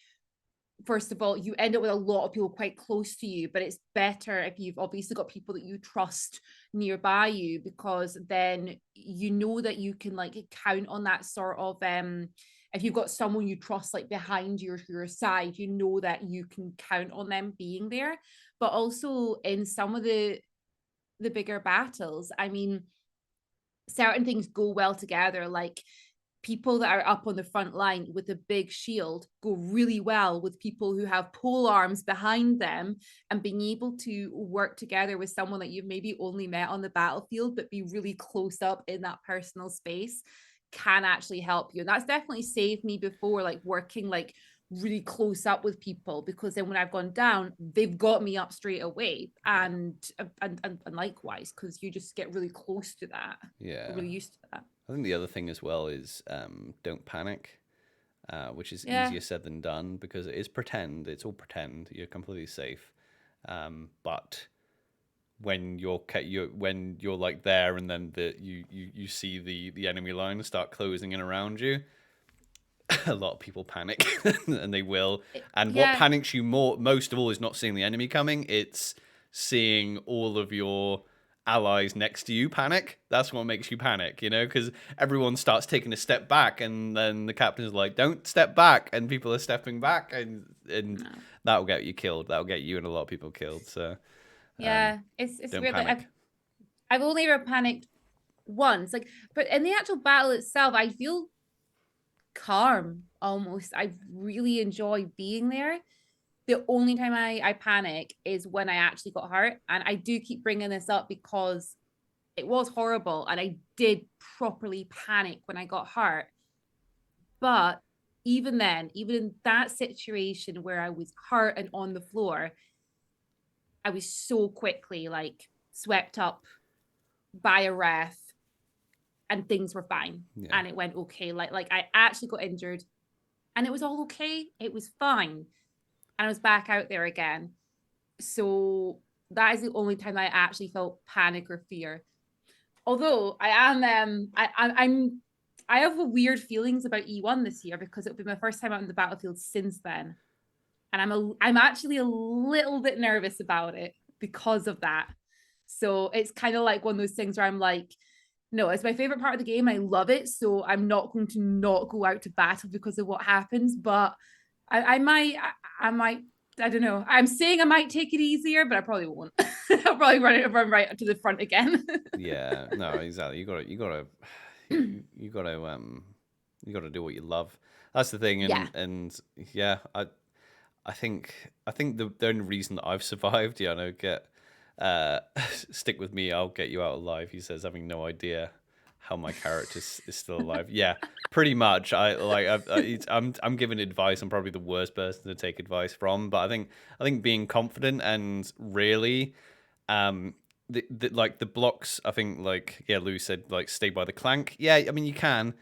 first of all, you end up with a lot of people quite close to you, but it's better if you've obviously got people that you trust nearby you, because then you know that you can like count on that sort of if you've got someone you trust like behind your side, you know that you can count on them being there. But also in some of the bigger battles, I mean, certain things go well together. Like people that are up on the front line with a big shield go really well with people who have pole arms behind them, and being able to work together with someone that you've maybe only met on the battlefield but be really close up in that personal space can actually help you. And that's definitely saved me before, like working like really close up with people, because then when I've gone down, they've got me up straight away. And likewise, because you just get really close to that, Yeah. really used to that. I think the other thing as well is don't panic, which is Yeah. easier said than done because it is pretend. It's all pretend. You're completely safe. But when you're like there and then you see the enemy line start closing in around you, a lot of people panic and they will. And what Yeah. panics you most of all is not seeing the enemy coming, it's seeing all of your allies next to you panic. That's what makes you panic, because everyone starts taking a step back and then the captain is like, don't step back, and people are stepping back, and No. that'll get you killed. That'll get you and a lot of people killed. So Yeah. It's don't weird. Like panic. I've only ever panicked once. Like, but in the actual battle itself, I feel calm almost. I really enjoy being there. The only time I panic is when I actually got hurt. And I do keep bringing this up because it was horrible and I did properly panic when I got hurt. But even then, even in that situation where I was hurt and on the floor, I was so quickly like swept up by a ref and things were fine. Yeah. And it went okay. Like I actually got injured and it was all okay. It was fine. And I was back out there again. So that is the only time I actually felt panic or fear. Although I am I have weird feelings about E1 this year because it'll be my first time out in the battlefield since then. And I'm actually a little bit nervous about it because of that. So it's kind of like one of those things where I'm like, no, it's my favorite part of the game. I love it. So I'm not going to not go out to battle because of what happens. But I might, I might, I don't know. I'm saying I might take it easier, but I probably won't. I'll probably run right up to the front again. Yeah, no, exactly. You gotta do what you love. That's the thing, Yeah. and yeah, I think the only reason that I've survived, yeah, I know, uh, stick with me, I'll get you out alive. He says, having no idea how my character is still alive. Yeah, pretty much. I'm giving advice. I'm probably the worst person to take advice from, but I think being confident and really, like the blocks. I think like yeah, Lou said like stay by the clank. Yeah, I mean you can,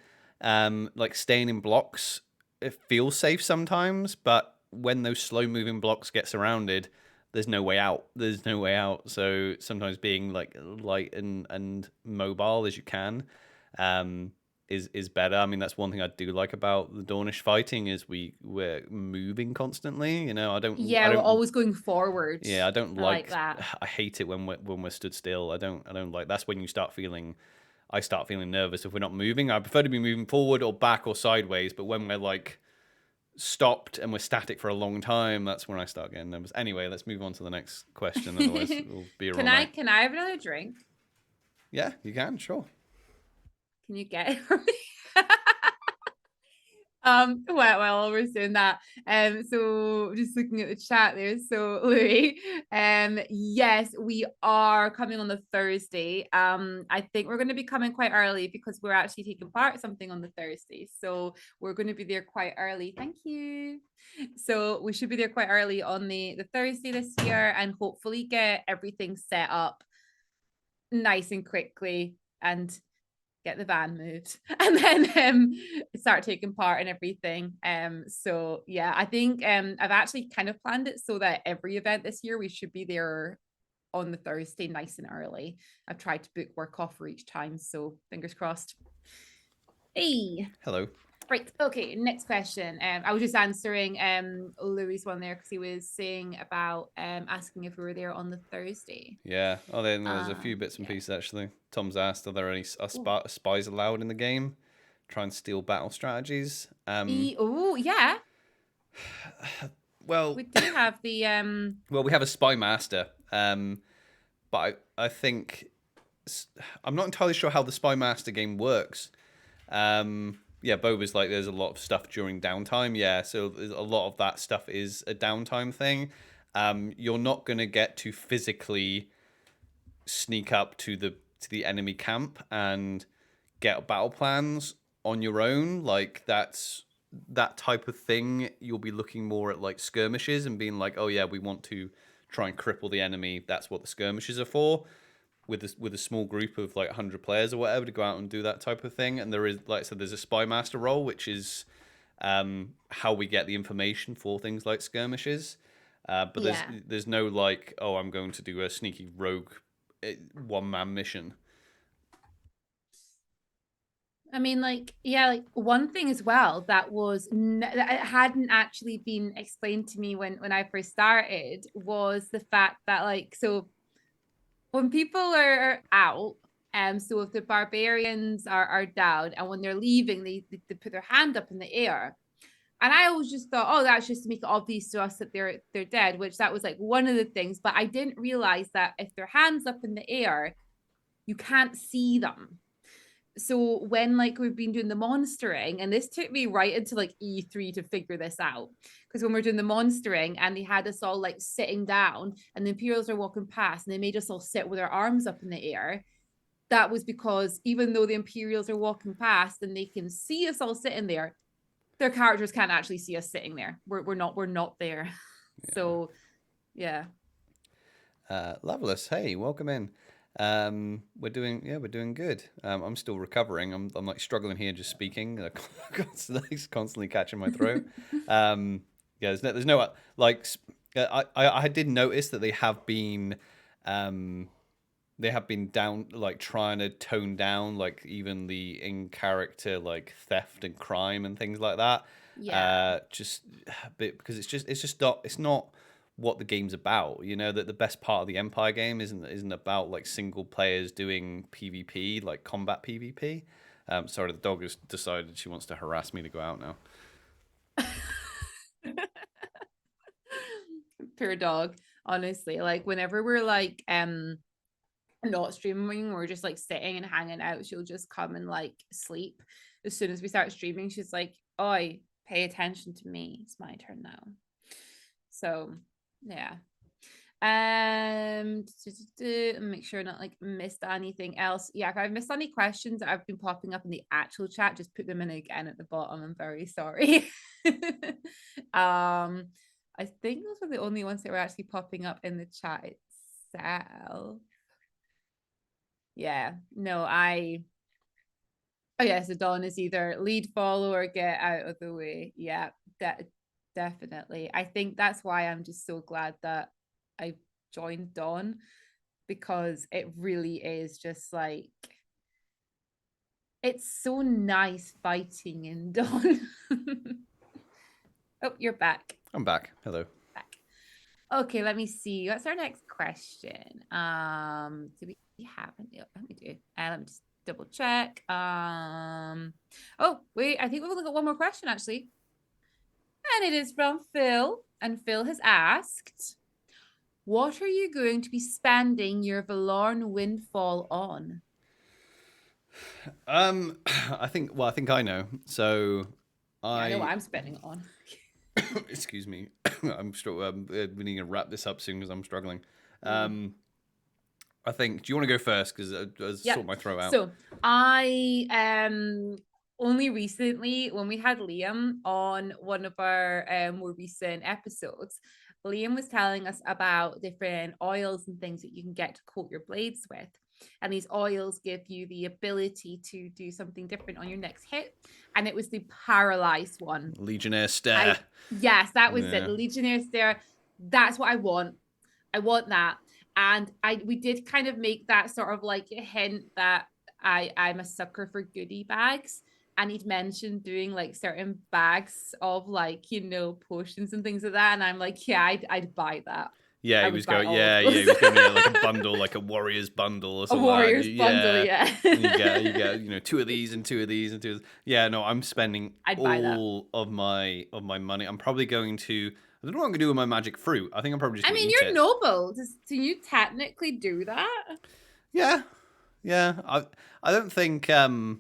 like staying in blocks. It feels safe sometimes, but when those slow moving blocks get surrounded, there's no way out. There's no way out. So sometimes being like light and mobile as you can, um, is better. I mean, that's one thing I do like about the Dornish fighting is we're moving constantly. I Yeah, we're don't always going forward. yeah, I don't I like like. that. I hate it when we're stood still. I don't like. That's when you start feeling. I start feeling nervous if we're not moving. I prefer to be moving forward or back or sideways. But when we're like stopped and we're static for a long time, that's when I start getting nervous. Anyway, let's move on to the next question. Otherwise, we'll be here all Can I night. can I have another drink? Yeah, you can. Sure. Can you get it for me? While we're doing that, so just looking at the chat there. So Louis, yes, we are coming on the Thursday. I think we're going to be coming quite early because we're actually taking part in something on the Thursday. So we're going to be there quite early. Thank you. So we should be there quite early on the Thursday this year, and hopefully get everything set up nice and quickly and get the van moved and then start taking part in everything. So yeah, I think I've actually kind of planned it so that every event this year we should be there on the Thursday nice and early. I've tried to book work off for each time, so fingers crossed. Hey. Hello. Right. Okay. Next question. I was just answering Louis one there because he was saying about asking if we were there on the Thursday. Yeah. Oh, then there's a few bits and Yeah. pieces actually. Tom's asked, are there any Ooh. spies allowed in the game? Try and steal battle strategies. Oh yeah. Well, We do have the well, we have a spy master. But I think I'm not entirely sure how the Spy Master game works. Yeah, Boba's like there's a lot of stuff during downtime. Yeah, so a lot of that stuff is a downtime thing. You're not gonna get to physically sneak up to the enemy camp and get battle plans on your own. Like that type of thing. You'll be looking more at like skirmishes and being like, oh yeah, we want to try and cripple the enemy. That's what the skirmishes are for. With a small group of like 100 players or whatever to go out and do that type of thing. And there is, like I said, there's a spy master role, which is how we get the information for things like skirmishes. But Yeah. there's no like, oh, I'm going to do a sneaky rogue one man mission. I mean, like, yeah, like one thing as well that that it hadn't actually been explained to me when I first started was the fact that, like, so when people are out, so if the barbarians are down and when they're leaving, they put their hand up in the air. And I always just thought, oh, that's just to make it obvious to us that they're dead, which that was like one of the things. But I didn't realize that if their hands up in the air, you can't see them. So when like we've been doing the monstering, and this took me right into like E3 to figure this out. Because when we're doing the monstering and they had us all like sitting down and the Imperials are walking past and they made us all sit with our arms up in the air, that was because even though the Imperials are walking past and they can see us all sitting there, their characters can't actually see us sitting there. We're not there. Yeah. So yeah. Loveless, hey, welcome in. We're doing good. I'm still recovering. I'm like struggling here just speaking, constantly catching my throat. Yeah, there's no like I did notice that they have been down like trying to tone down like even the in character like theft and crime and things like that. Yeah. Just a bit because it's not what the game's about. You know that the best part of the Empire game isn't about like single players doing PvP like combat PvP. Sorry, the dog has decided she wants to harass me to go out now. Poor dog. Honestly, like whenever we're like not streaming, we're just like sitting and hanging out, she'll just come and like sleep. As soon as we start streaming, she's like, "Oi, pay attention to me. It's my turn now." So yeah. Make sure not like missed anything else. Yeah, if I've missed any questions that have been popping up in the actual chat, just put them in again at the bottom. I'm very sorry. I think those are the only ones that were actually popping up in the chat itself. Yeah, no, oh yeah, so Dawn is either lead, follow, or get out of the way. Yeah, definitely. I think that's why I'm just so glad that I joined Dawn, because it really is just like it's so nice fighting in Dawn. Oh, you're back. I'm back. Hello. Back. Okay, let me see. What's our next question? Do we have any? Let me do. Let me just double check. Oh wait, I think we've only got one more question actually, and it is from Phil. And Phil has asked, "What are you going to be spending your Valorn windfall on?" I think I know. So I know what I'm spending it on. excuse me. We need to wrap this up soon because I'm struggling. I think. Do you want to go first? Because I sort my throat out. So I only recently, when we had Liam on one of our more recent episodes, Liam was telling us about different oils and things that you can get to coat your blades with. And these oils give you the ability to do something different on your next hit. And it was the paralyzed one. Legionnaire Stare. Yes, that was it. The Legionnaire Stare. That's what I want. I want that. And we did kind of make that sort of like a hint that I'm a sucker for goodie bags. And he'd mentioned doing like certain bags of like, you know, potions and things like that. And I'm like, yeah, I'd buy that. Yeah, he was going. Yeah, he was going to like a bundle, like a warrior's bundle or something. A warrior's bundle, yeah. you get, you know, 2 of these and 2 of these and 2 of these. Yeah, no, I'm spending all of my money. I'm probably going to. I don't know what I'm going to do with my magic fruit. I think I'm probably just. I mean, you're noble. Do you technically do that? Yeah, Yeah, I don't think the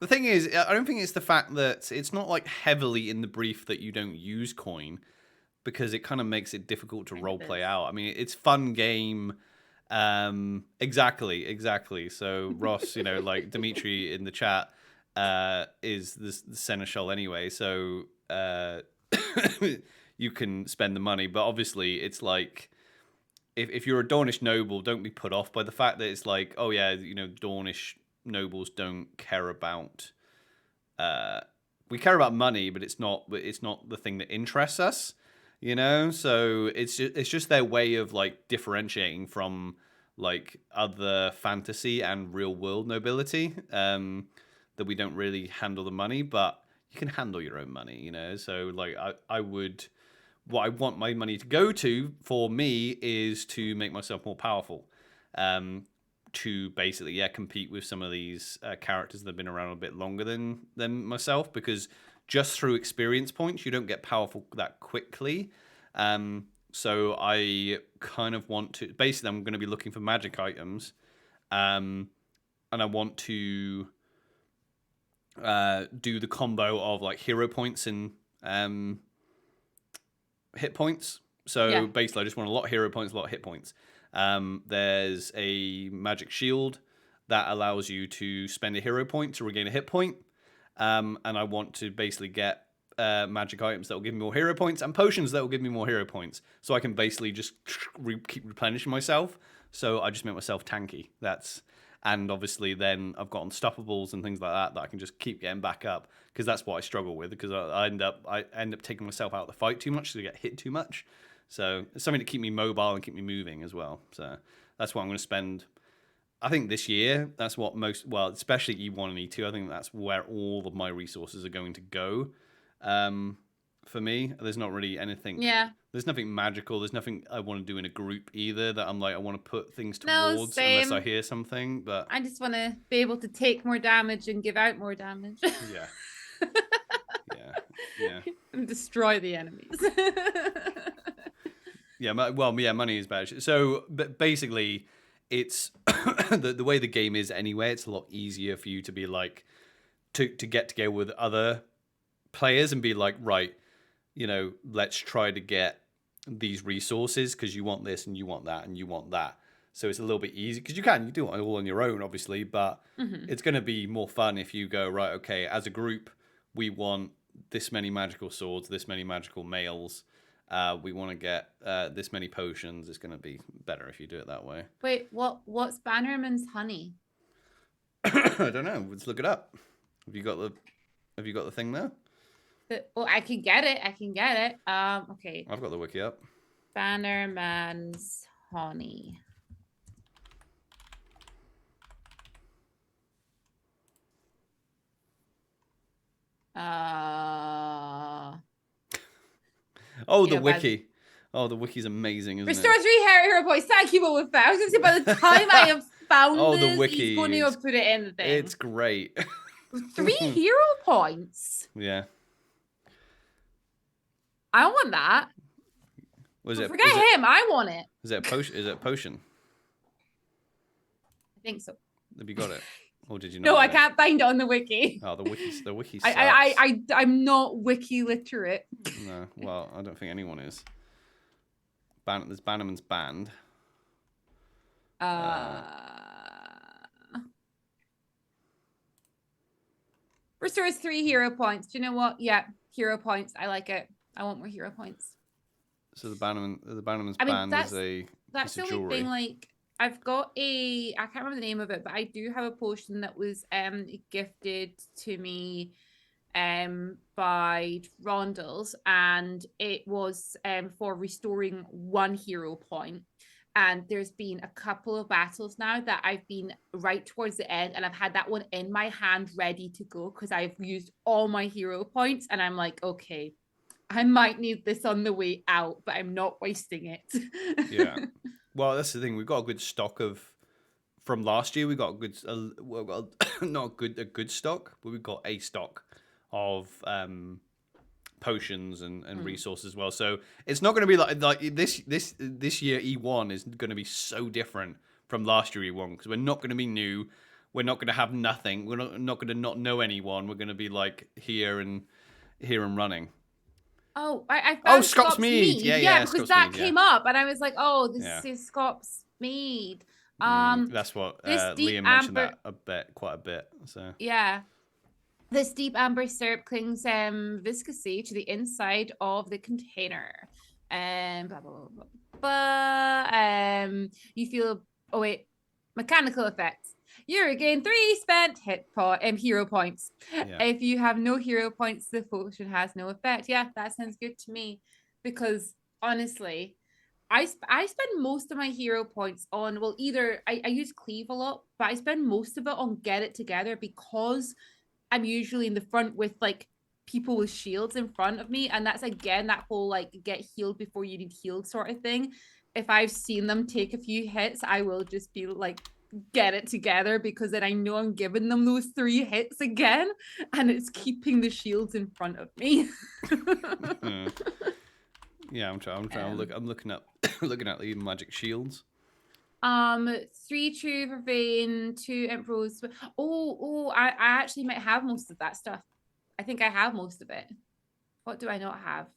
thing is, I don't think it's the fact that it's not like heavily in the brief that you don't use coin, because it kind of makes it difficult to Kind role of play is. out. I mean, it's fun game. Exactly. So Ross, like Dimitri in the chat, is the seneschal anyway. So you can spend the money, but obviously it's like, if you're a Dornish noble, don't be put off by the fact that it's like, oh yeah, Dornish nobles don't care about. Uh, we care about money, but it's not the thing that interests us. So it's just their way of like differentiating from like other fantasy and real world nobility. That we don't really handle the money, but you can handle your own money. So like I would, what I want my money to go to for me is to make myself more powerful. To basically, yeah, compete with some of these characters that have been around a bit longer than myself, because just through experience points you don't get powerful that quickly. So I kind of want to, basically, I'm going to be looking for magic items, and I want to do the combo of like hero points and hit points. So Yeah. basically, I just want a lot of hero points, a lot of hit points. There's a magic shield that allows you to spend a hero point to regain a hit point. And I want to basically get magic items that will give me more hero points and potions that will give me more hero points. So I can basically just keep replenishing myself. So I just make myself tanky. And obviously then I've got unstoppables and things like that I can just keep getting back up, because that's what I struggle with, because I end up taking myself out of the fight too much, so I get hit too much. So it's something to keep me mobile and keep me moving as well. So that's what I'm going to spend. I think this year, that's what especially E1 and E2, I think that's where all of my resources are going to go. For me, there's not really anything. Yeah. There's nothing magical. There's nothing I want to do in a group either that I'm like, I want to put things No, towards unless I same. hear something. But I just want to be able to take more damage and give out more damage. yeah, yeah. And destroy the enemies. Yeah, yeah, money is bad. So, but basically, it's the way the game is anyway. It's a lot easier for you to be like, to get together with other players and be like, right, let's try to get these resources, because you want this and you want that and you want that. So it's a little bit easy, because you do it all on your own, obviously, but it's going to be more fun if you go, right, okay, as a group, we want this many magical swords, this many magical mails. We want to get this many potions. It's going to be better if you do it that way. Wait, what's Bannerman's honey? I don't know. Let's look it up. Have you got the thing there? I can get it. Okay. I've got the wiki up. Bannerman's honey. Oh, the wiki. Oh, the wiki's amazing, isn't Restore it? 3 hero points. Thank you, but with I was going to say, by the time I have found the wiki. he's going to put it in the thing. It's great. 3 hero points. Yeah. I want that. Forget him. I want it. Is it a potion? Is it a potion? I think so. Have you got it? Or did you not? No, I can't find it on the wiki. Oh, the wiki. I'm not wiki literate. No, well, I don't think anyone is. There's Bannerman's band. Restores 3 hero points. Do you know what? Yeah, hero points. I like it. I want more hero points. So the Bannerman's band is a that's the only thing. Like, I've got I can't remember the name of it, but I do have a potion that was gifted to me by Rondels, and it was for restoring 1 hero point. And there's been a couple of battles now that I've been right towards the end, and I've had that one in my hand ready to go because I've used all my hero points, and I'm like, okay, I might need this on the way out, but I'm not wasting it. Yeah. Well, that's the thing. We've got a good stock from last year. We got not a good stock, but we've got a stock of potions and resources as well. So it's not going to be like this year. E1 is going to be so different from last year E1 because we're not going to be new. We're not going to have nothing. We're not going to not know anyone. We're going to be like here and running. Oh, I Oh, found Scott's Scott's Mead. Mead. Yeah, Yeah, yeah, because Scott's that Mead. Yeah, came up, and I was like, oh, this yeah. is Scott's Mead. That's what This deep Liam mentioned amber. that quite a bit. So Yeah. This deep amber syrup clings viscously to the inside of the container. Blah, blah, blah, blah. You feel, oh wait, mechanical effects. You regain 3 spent hero points. yeah. If you have no hero points, the potion has no effect. Yeah, that sounds good to me. Because honestly, I spend most of my hero points on, well, either I use cleave a lot, but I spend most of it on get it together because I'm usually in the front with like people with shields in front of me. And that's again that whole like get healed before you need healed sort of thing. If I've seen them take a few hits, I will just be like, get it together because then I know I'm giving them those 3 hits again and it's keeping the shields in front of me. Yeah, I'm trying to look. I'm looking at looking at the magic shields. 3 true for Vane, 2 Emperors. I actually might have most of that stuff. I think I have most of it. What do I not have?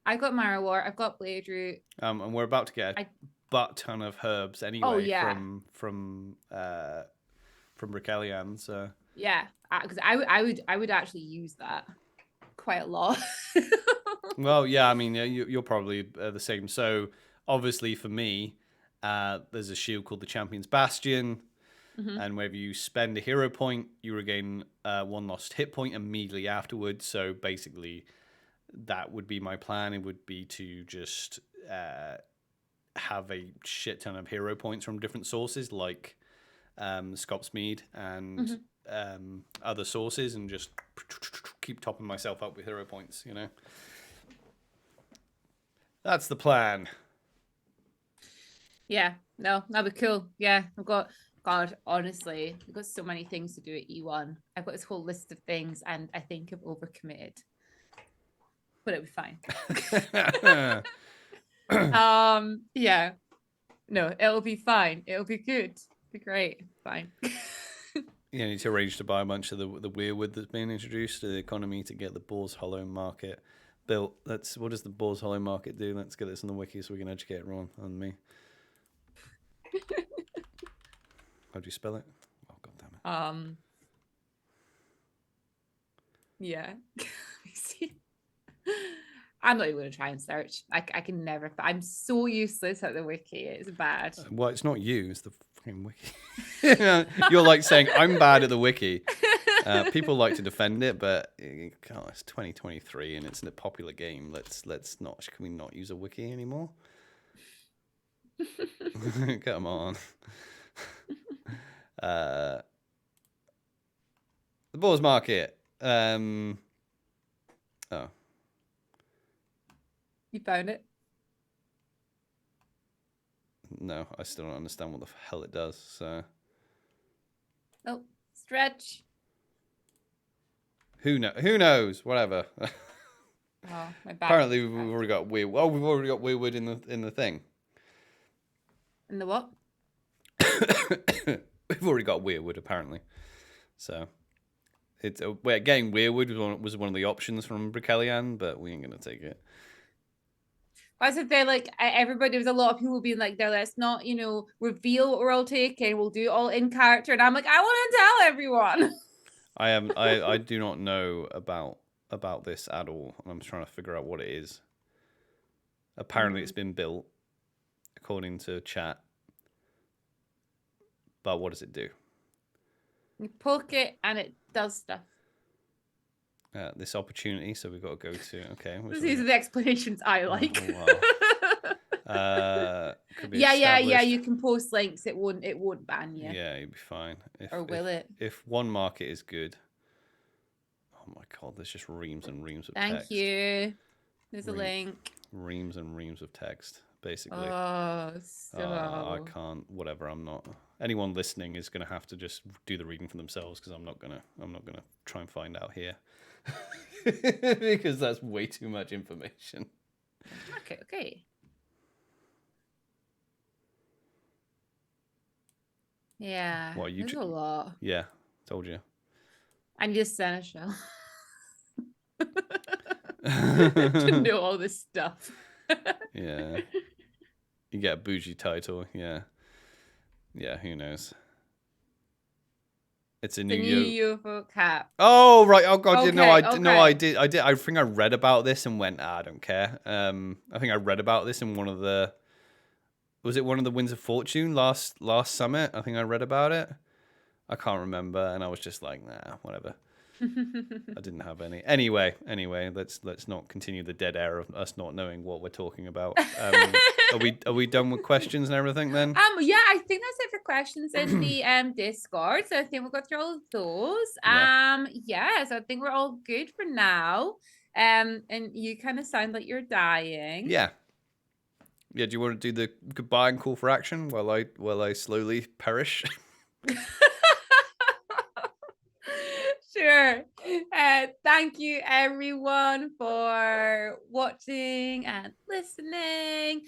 I got Marrowwart, I've got Blade Root. And we're about to get a butt ton of herbs anyway from Rickellian. So yeah, because I would actually use that quite a lot. well, yeah, I mean, you're probably the same. So obviously for me, there's a shield called the Champion's Bastion. And whenever you spend a hero point, you regain 1 lost hit point immediately afterwards. So basically, that would be my plan. It would be to just have a shit ton of hero points from different sources, like Scott's Mead and other sources, and just keep topping myself up with hero points. You know, that's the plan. Yeah, no, that'd be cool. Yeah, God, honestly, I've got so many things to do at E1. I've got this whole list of things, and I think I've overcommitted. But it'll be fine. Yeah. No, it'll be fine. It'll be good. It'll be great. Fine. Yeah, you need to arrange to buy a bunch of the weirwood that's being introduced to the economy to get the Boars Hollow market built. What does the Boars Hollow market do? Let's get this on the wiki so we can educate everyone and me. How do you spell it? Oh, God damn it. Yeah. I'm not even going to try and search. I can never. I'm so useless at the wiki. It's bad. Well, it's not you. It's the fucking wiki. You're like saying I'm bad at the wiki. People like to defend it, but God, it's 2023 and it's a popular game. Let's not. Can we not use a wiki anymore? Come on. The Boars Market. Oh. You found it? No, I still don't understand what the hell it does. So. Oh, stretch. Who knows? Whatever. Oh, my bad. Apparently, we've already got weird. Oh, we've already got weirwood in the thing. In the what? We've already got weirwood apparently. So it's we're getting weirwood was one of the options from Rickellian, but we ain't gonna take it. I said there, like everybody, there was a lot of people being like, "There, let's not, reveal what we're all taking. We'll do it all in character." And I'm like, I want to tell everyone. I do not know about this at all, and I'm trying to figure out what it is. Apparently, it's been built according to chat, but what does it do? You poke it and it does stuff. This opportunity, so we've got to go to. Okay, These are the explanations I like. Could be yeah. You can post links. It won't ban you. Yeah, you'll be fine. Or will it? If one market is good. Oh my God, there's just reams and reams of text. Thank you. There's a link. Reams and reams of text, basically. Oh, so. I can't. Whatever. I'm not. Anyone listening is going to have to just do the reading for themselves because I'm not gonna try and find out here because that's way too much information. Okay. Yeah, What there's a YouTube? lot. Yeah, told you. I need a seneschal to know all this stuff. Yeah, you get a bougie title. Yeah, yeah. Who knows? It's a The new new UFO cap. Oh right! Oh god! You know, Okay, no, I okay. did. I did. I think I read about this and went, I don't care. I think I read about this in one of the. Was it one of the Winds of Fortune last summit? I think I read about it. I can't remember, and I was just like, nah, whatever. I didn't have any. Anyway, let's not continue the dead air of us not knowing what we're talking about. Are we done with questions and everything then? Yeah, I think that's it for questions in the Discord. So I think we'll go through all of those. Yeah. Yeah, so I think we're all good for now. And you kind of sound like you're dying. Yeah. Yeah. Do you want to do the goodbye and call for action while I slowly perish? Sure. Thank you everyone for watching and listening.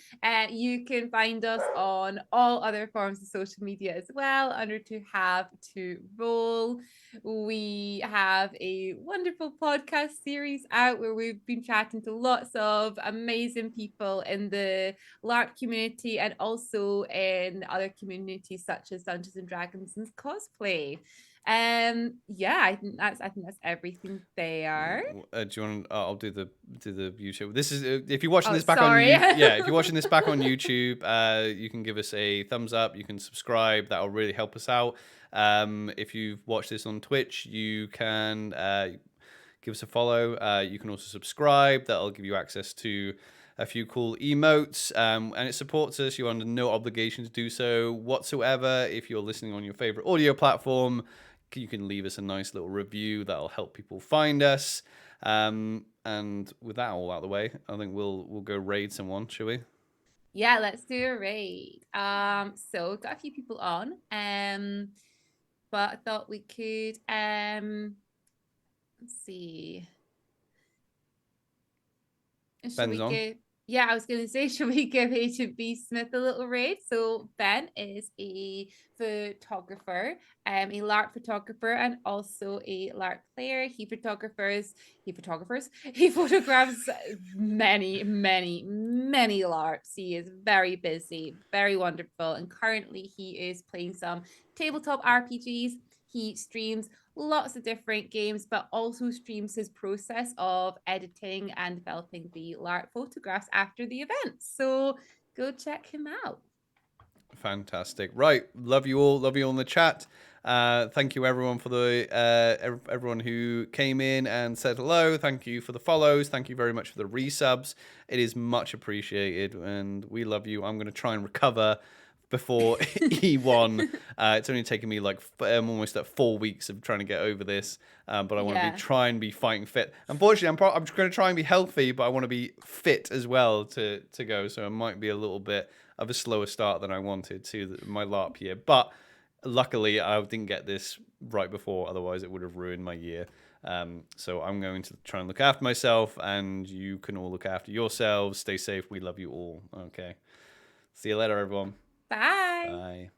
You can find us on all other forms of social media as well under 2Have 2Role. We have a wonderful podcast series out where we've been chatting to lots of amazing people in the LARP community and also in other communities such as Dungeons and Dragons and cosplay. Yeah, I think that's everything there. Do you want? I'll do the YouTube. This is if you're watching Oh, this back on sorry. you. Yeah, if you're watching this back on YouTube, you can give us a thumbs up. You can subscribe. That'll really help us out. If you've watched this on Twitch, you can give us a follow. You can also subscribe. That'll give you access to a few cool emotes, and it supports us. You're under no obligation to do so whatsoever. If you're listening on your favorite audio platform, you can leave us a nice little review. That'll help people find us. And with that all out of the way, I think we'll go raid someone, shall we? Yeah, let's do a raid. So got a few people on. But I thought we could let's see. Should Ben's we on. give? Yeah, I was going to say, should we give Agent B Smith a little raid? So Ben is a photographer, a LARP photographer, and also a LARP player. He photographs many LARPs. He is very busy, very wonderful, and currently he is playing some tabletop RPGs. He streams lots of different games, but also streams his process of editing and developing the LARP photographs after the event. So go check him out. Fantastic. Right. Love you all. Love you all in the chat. Thank you everyone for the everyone who came in and said hello. Thank you for the follows. Thank you very much for the resubs. It is much appreciated, and we love you. I'm going to try and recover before E1. It's only taken me like almost 4 weeks of trying to get over this, but I want to try and be fighting fit. Unfortunately, I'm going to try and be healthy, but I want to be fit as well to go. So it might be a little bit of a slower start than I wanted to my LARP year. But luckily, I didn't get this right before. Otherwise, it would have ruined my year. So I'm going to try and look after myself, and you can all look after yourselves. Stay safe. We love you all. Okay. See you later, everyone. Bye. Bye.